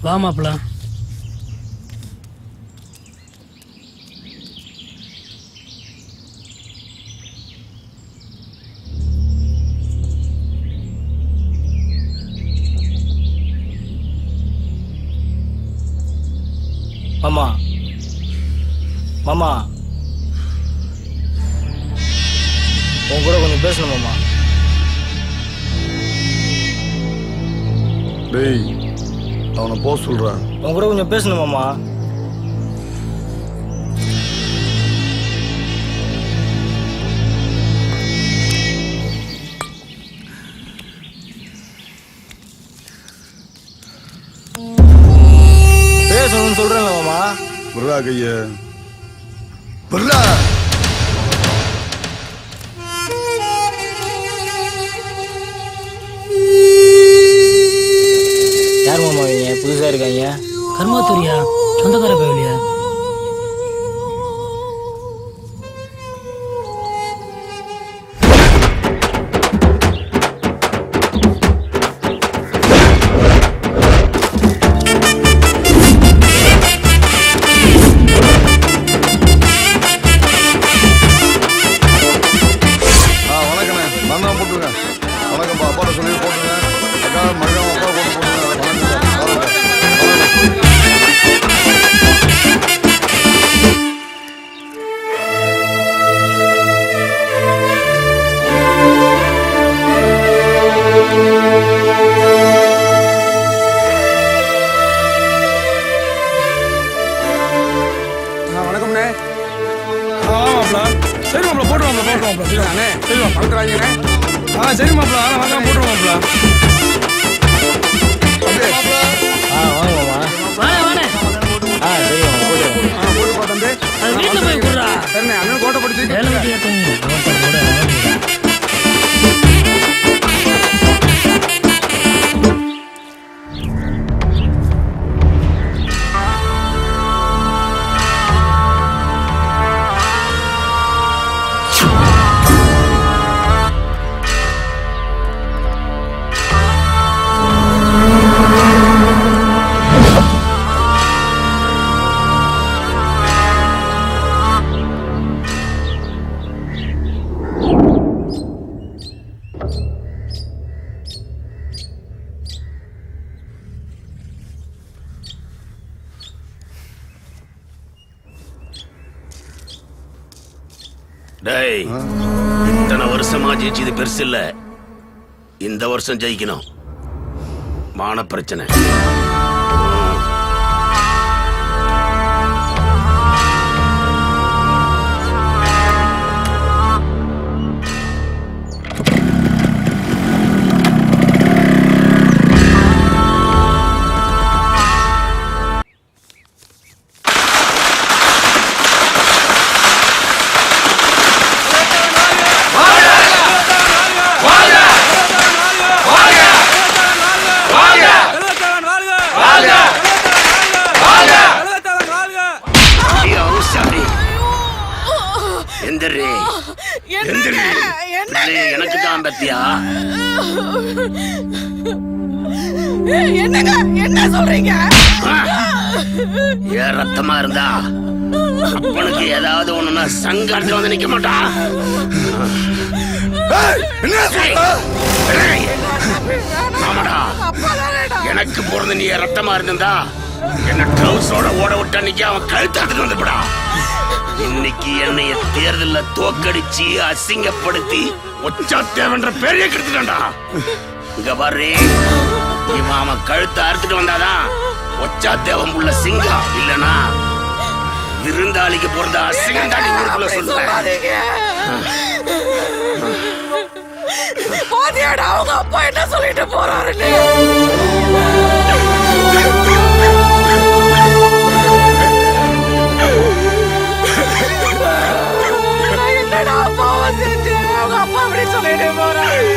வா மாப்பிள்ள. மாமா மாமா உன் கூட கொஞ்சம் பேசணும் மாமா. டேய் அவனை போக சொல்றான். உன் கூட கொஞ்சம் பேசணும் மாமா. பேசணும்னு சொல்றேன்ல மாமா. புர்ரா கைய புர்ரா. யார் மாமா அவங்க புதுசா இருக்காங்க? கர்மாத்தூரியா? சொந்தக்கார பயலியா? சரி மாப்பிள, வாங்க போட்டுருவோம் மாப்பிள. வீட்டுல போய் கொடுறா. அண்ணன் கோட்டை படிச்சு டேய், இத்தனை வருஷமா ஜெயிச்சது பெருசு இல்ல. இந்த வருஷம் ஜெயிக்கணும். மான பிரச்சனை. வாழ்க! என்னங்க என்ன சொல்றீங்க? ஏன் ரத்தமா இருந்தா அப்பனுக்கு ஏதாவது ஒண்ணுன்னா சங்கடத்துல வந்து நிக்க மாட்டா. ஆமாடா, எனக்கு பிறந்த நீ ரத்தமா இருந்தா என்ன ட்ரவுஸோட ஓட விட்டா நிக்க அவன் கழுத்தாத்துட்டு வந்துப்படா. இன்னைக்கு என்னைய தேர்தல்ல தோக்கடிச்சு அசிங்கப்படுத்தி ஒச்சாத்தேவன்ற பேரையே கெடுத்துட்டான்டா. இங்க பாரு, இவன் அவன் கழுத்தை அறுத்துட்டு வந்தாதான் ஒச்சாத்தேவன் உள்ள சிங்கம், இல்லனா விருந்தாளிக்கு பிறந்த அசிங்கம் தாண்டி ஊருக்குள்ள சொல்லுவேன். அவங்க அப்பா என்ன சொல்லிட்டு போறாருன்னு என்னடா அப்பாவை செஞ்சு அவங்க அப்பா அப்படி சொல்லிட்டு போறாரு.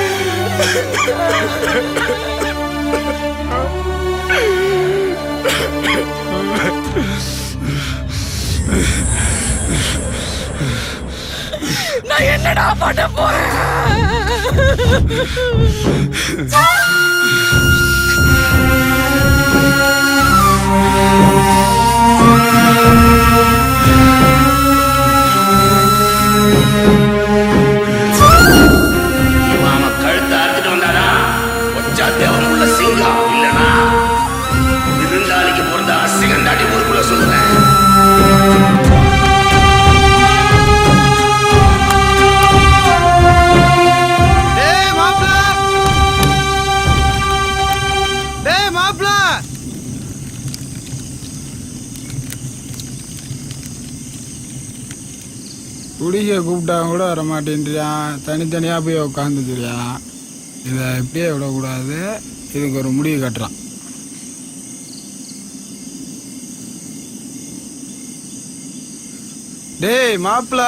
நான் என்னடா பண்ண போறேன்? இவன் கழுத்தை அறுத்துட்டு வந்தாதான் ஒச்சாத்தேவன் உள்ள சிங்கம், இல்லனா விருந்தாளிக்கு பிறந்த அசிங்கம் தாண்டி ஊருக்குள்ள சொல்லுவேன். குடிக்க கூப்பிட்டாங்க கூட வர மாட்டேன்றியான், தனித்தனியாக போய் உட்காந்துக்கிறியான். இதை இப்படியே விடக்கூடாது, இதுக்கு ஒரு முடிவு கட்டுறான். டேய் மாப்பிள,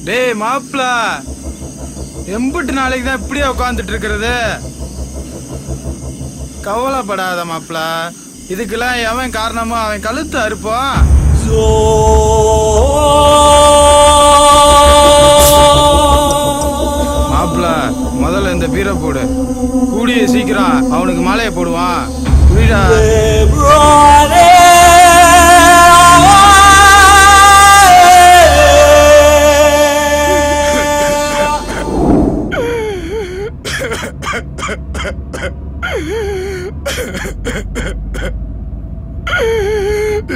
டேய் மாப்பிள, எம்பிட்டு நாளைக்கு தான் இப்படியே உட்காந்துட்டு இருக்கிறது? கவலைப்படாத மாப்பிள, இதுக்கெல்லாம் எவன் காரணமோ அவன் கழுத்து அறுப்பான். மாப்பிள, முதல்ல இந்த பீரை போடு, கூடிய சீக்கிரம் அவனுக்கு மாலையை போடுவான். புரியுதா?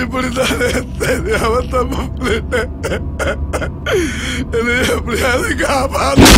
இப்படித்தானே தெரியாம தப்பு பண்ணிட்டேன். என்னை எப்படியாவது காப்பாத்து.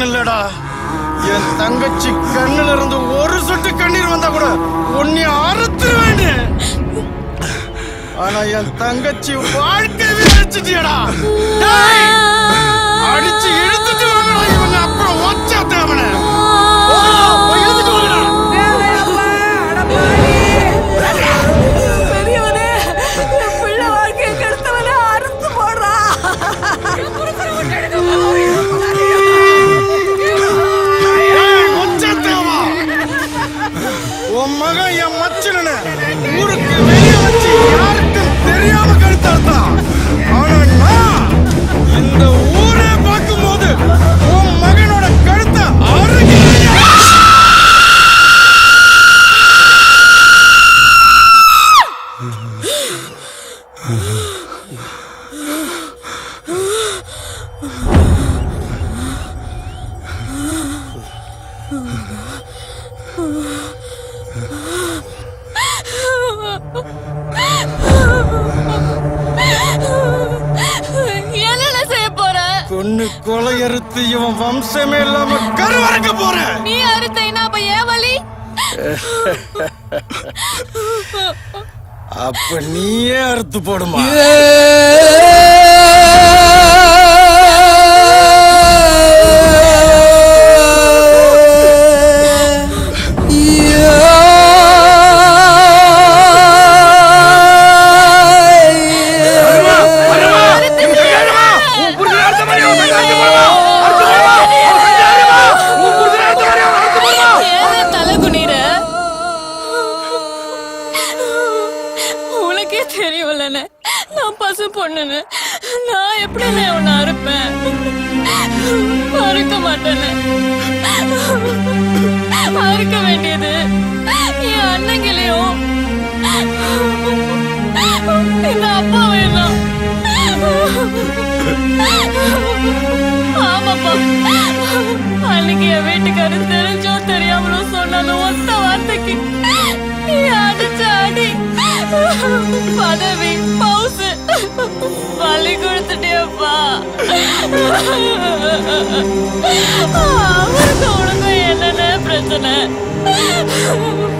நான் இல்லடா. என் தங்கச்சி கண்ணுல இருந்து ஒரு சொட்டு கண்ணீர் வந்தா கூட உன்னை அறுத்துருவேன். ஆனா என் தங்கச்சி வாழ்க்கையை அடிச்சிட்டியடா. அடிச்சு இழுத்துட்டு வாங்கடா இவங்க. அப்புறம் ஒச்சா தேவன இழுத்துட்டு வாங்கடா. பெரியவனே, என் பிள்ளை வாழ்க்கையை கெடுத்தவனே அறுத்து போடுறா. உன் மகன் என் மச்சனு ஊருக்கு வெளியே வச்சு யாருக்கும் தெரியாம கழுத்தான். ஆனா நான் இந்த ஊரே பார்க்கும் போது உன் மகனோட கழுத்தை என்னென்ன செய்ய போற? கொன்னு கொலை அறுத்து இவன் வம்சமே இல்லாம கருவறுக்க போற. நீ அறுத்தீனா அப்ப ஏன் வலி? அப்ப நீயே அறுத்து போடுமா? நான் பசு பொண்ணுன்னு நான் எப்படி உன்னை அறுப்பேன்? அறுக்க மாட்டேன்னு. அறுக்க வேண்டியது என் அண்ணங்களையும் இந்த அப்பா வேணும். ஆமாப்பா, அன்னைக்கு என் வீட்டுக்காரு தெரிஞ்சோ தெரியாமலோ சொன்னாலும் ஒத்த வார்த்தைக்கு அடிச்ச அடி, பதவி, பவுசு பள்ளி கொடுத்துட்டேப்பா. அவருக்கு உனக்கு என்னென்ன பிரச்சனை?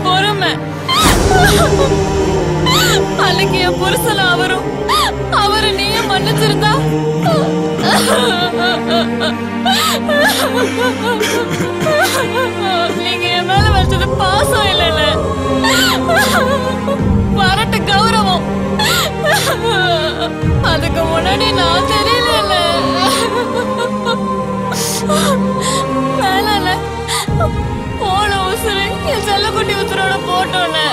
பொறுமை. அன்னைக்கு என் புருஷன் அவரு நீயும் மன்னிச்சிருந்தா நீங்க என் மேல வச்சது பாசம் இல்லைல்ல, வரட்டு கௌரவம். அதுக்கு முன்னாடி நான் தெரியல. மேல போன உசுறு என் செல்லக்குட்டி உசுரோட போட்டோன்னு.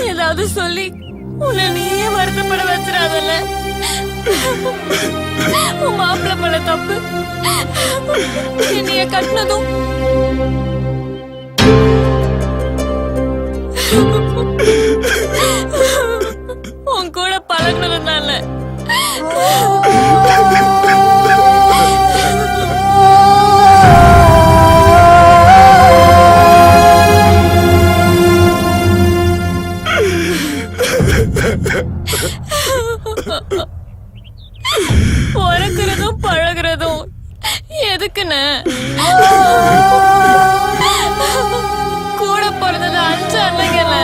ஏதாவது சொல்லி உன்னை நீயே வருத்தப்பட வச்சிடாதல்ல. உன் மாப்பிள்ளை பண்ண தப்பு. என்னைய கட்டினதும் உன் கூட பழகினதுனால. பிறக்கிறதும் பழகிறதும் எதுக்குன்னு? கூட பிறந்தது 5 அண்ணங்கல்ல,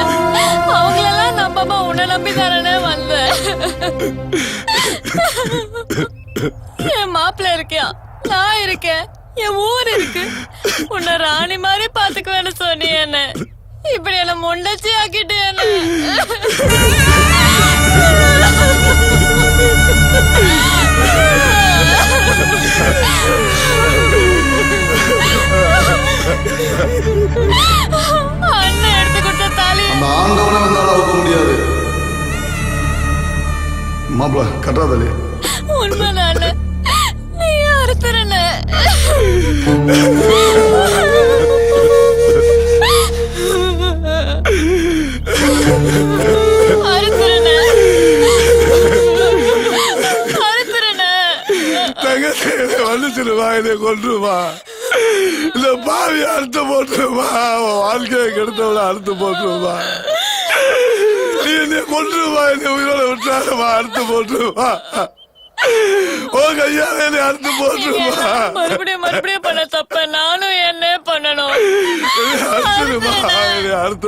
அவங்களெல்லாம் நம்பாம உன்னை நம்பி தானே வந்தேன். என் மாப்பிள்ள இருக்கியா, நான் இருக்கேன், என் ஊர் இருக்கு. உன்னை ராணி மாதிரி பாத்துக்குவேன்னு சொன்னி என்ன இப்படி என்ன முண்டச்சி ஆக்கிட்டு என்ன. அண்ணன் எடுத்து கொடுத்த தாலி அந்த ஆண்டவனை வந்தாலும் அவுக்க முடியாது. மாப்பிள கட்டாதலே உண்மை. நான் நீ அறுத்துறன வந்துச்சிருவா, இதை கொண்டுருவா. இந்த பாவி அறுத்து போட்டுருமா, வாழ்க்கையை கெடுத்தவள அறுத்து போட்டுருமா, நீ என்னை கொண்டுருமா, என்னை உயிரோட விட்டாருமா, அறுத்து போட்டுருமா, ஓ கையால என்னை அறுத்து போட்டுருமா. மறுபடியும் பண்ண தப்ப நானும் என்ன பண்ணணும்? அறுத்துருமா, என்னை அறுத்து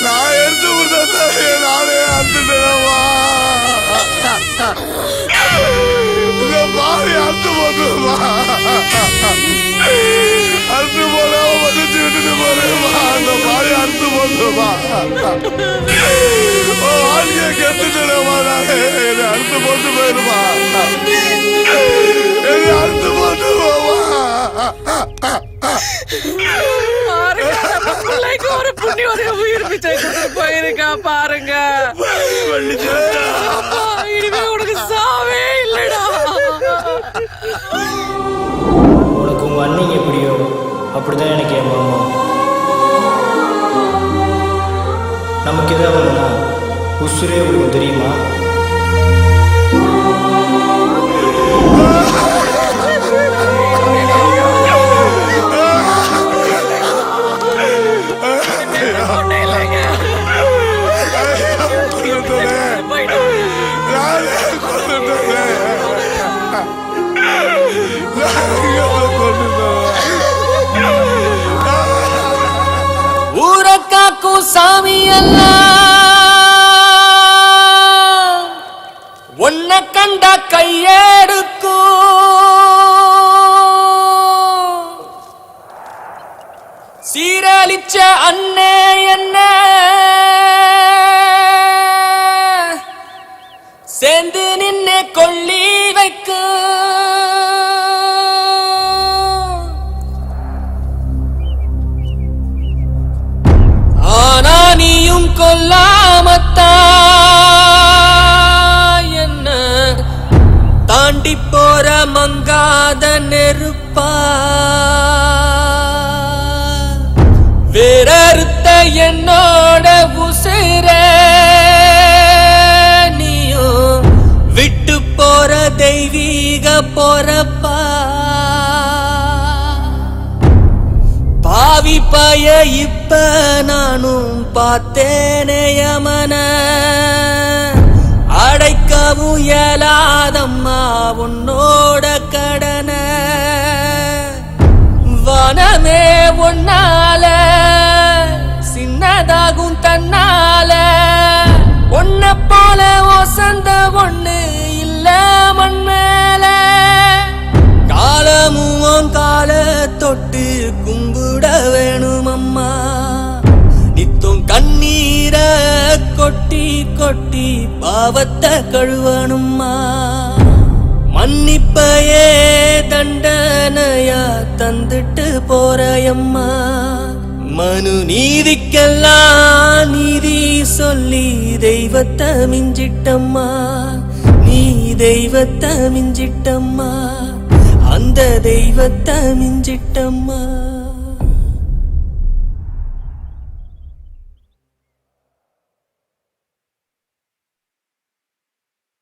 நான் எடுத்து கொடுத்தா நானே அறுத்துட்டேனம்மா. இந்த பாவி அறுத்து போட்டுருமா, அறுத்து போடாம மன்னிச்சு விட்டுட்டு போறேம்மா. அந்த பாவி அறுத்து போட்டுருமா, வாழ்க்கையை கெடுத்துட்டேனம்மா. நானே என்னை அறுத்து போட்டு போயிருமா, என்னை அறுத்து போட்டு போவா. ஒரு புண்ணியோட உயிர் பிச்சை போயிருக்கா பாருங்க. இனிமே உனக்கு சாவே இல்லடா. உனக்கு உங்க அண்ணன் எப்படியோ அப்படிதான் எனக்கு என் மாமா. நமக்கு ஏதாவது உசுரே உங்களுக்கு தெரியுமா? ஊரக்காக்கும் சாமி எல்லாம் உன்னை கண்டா கையெடுக்கும். சீரழிச்ச அண்ணே என்ன சேர்ந்து நின்னு கொள்ளி வைக்கும். ஆனா நீயும் கொல்லாமத்தா என்ன தாண்டி போற மங்காத நெருப்பா. வேறறுத்த என்னோட உசிர நீயும் விட்டு போற தெய்வீக பொறப்பா. பாவி பாய இப்ப நானும் பார்த்தேனே யமன அடைக்கவும் இயலாதம்மா உன்னோட கடன. வனமே ஒன்னால சின்னதாகும் தன்னால ஒன்ன போல ஒசந்த ஒண்ணு இல்ல மண்மேல. காலமும் கால தொட்டு கும்பிட வேணும் அம்மா. நித்தம் கண்ணீர கொட்டி கொட்டி பாவத்தை கழுவணும்மா. மன்னிப்பையே தண்டனையா தந்துட்டு போறயம்மா. மனு நீதிக்கெல்லாம் நீதி சொல்லி தெய்வத்தை மிஞ்சிட்டம்மா. நீ தெய்வத்தை மிஞ்சிட்டம்மா, அந்த தெய்வத்தை மிஞ்சிட்டம்மா.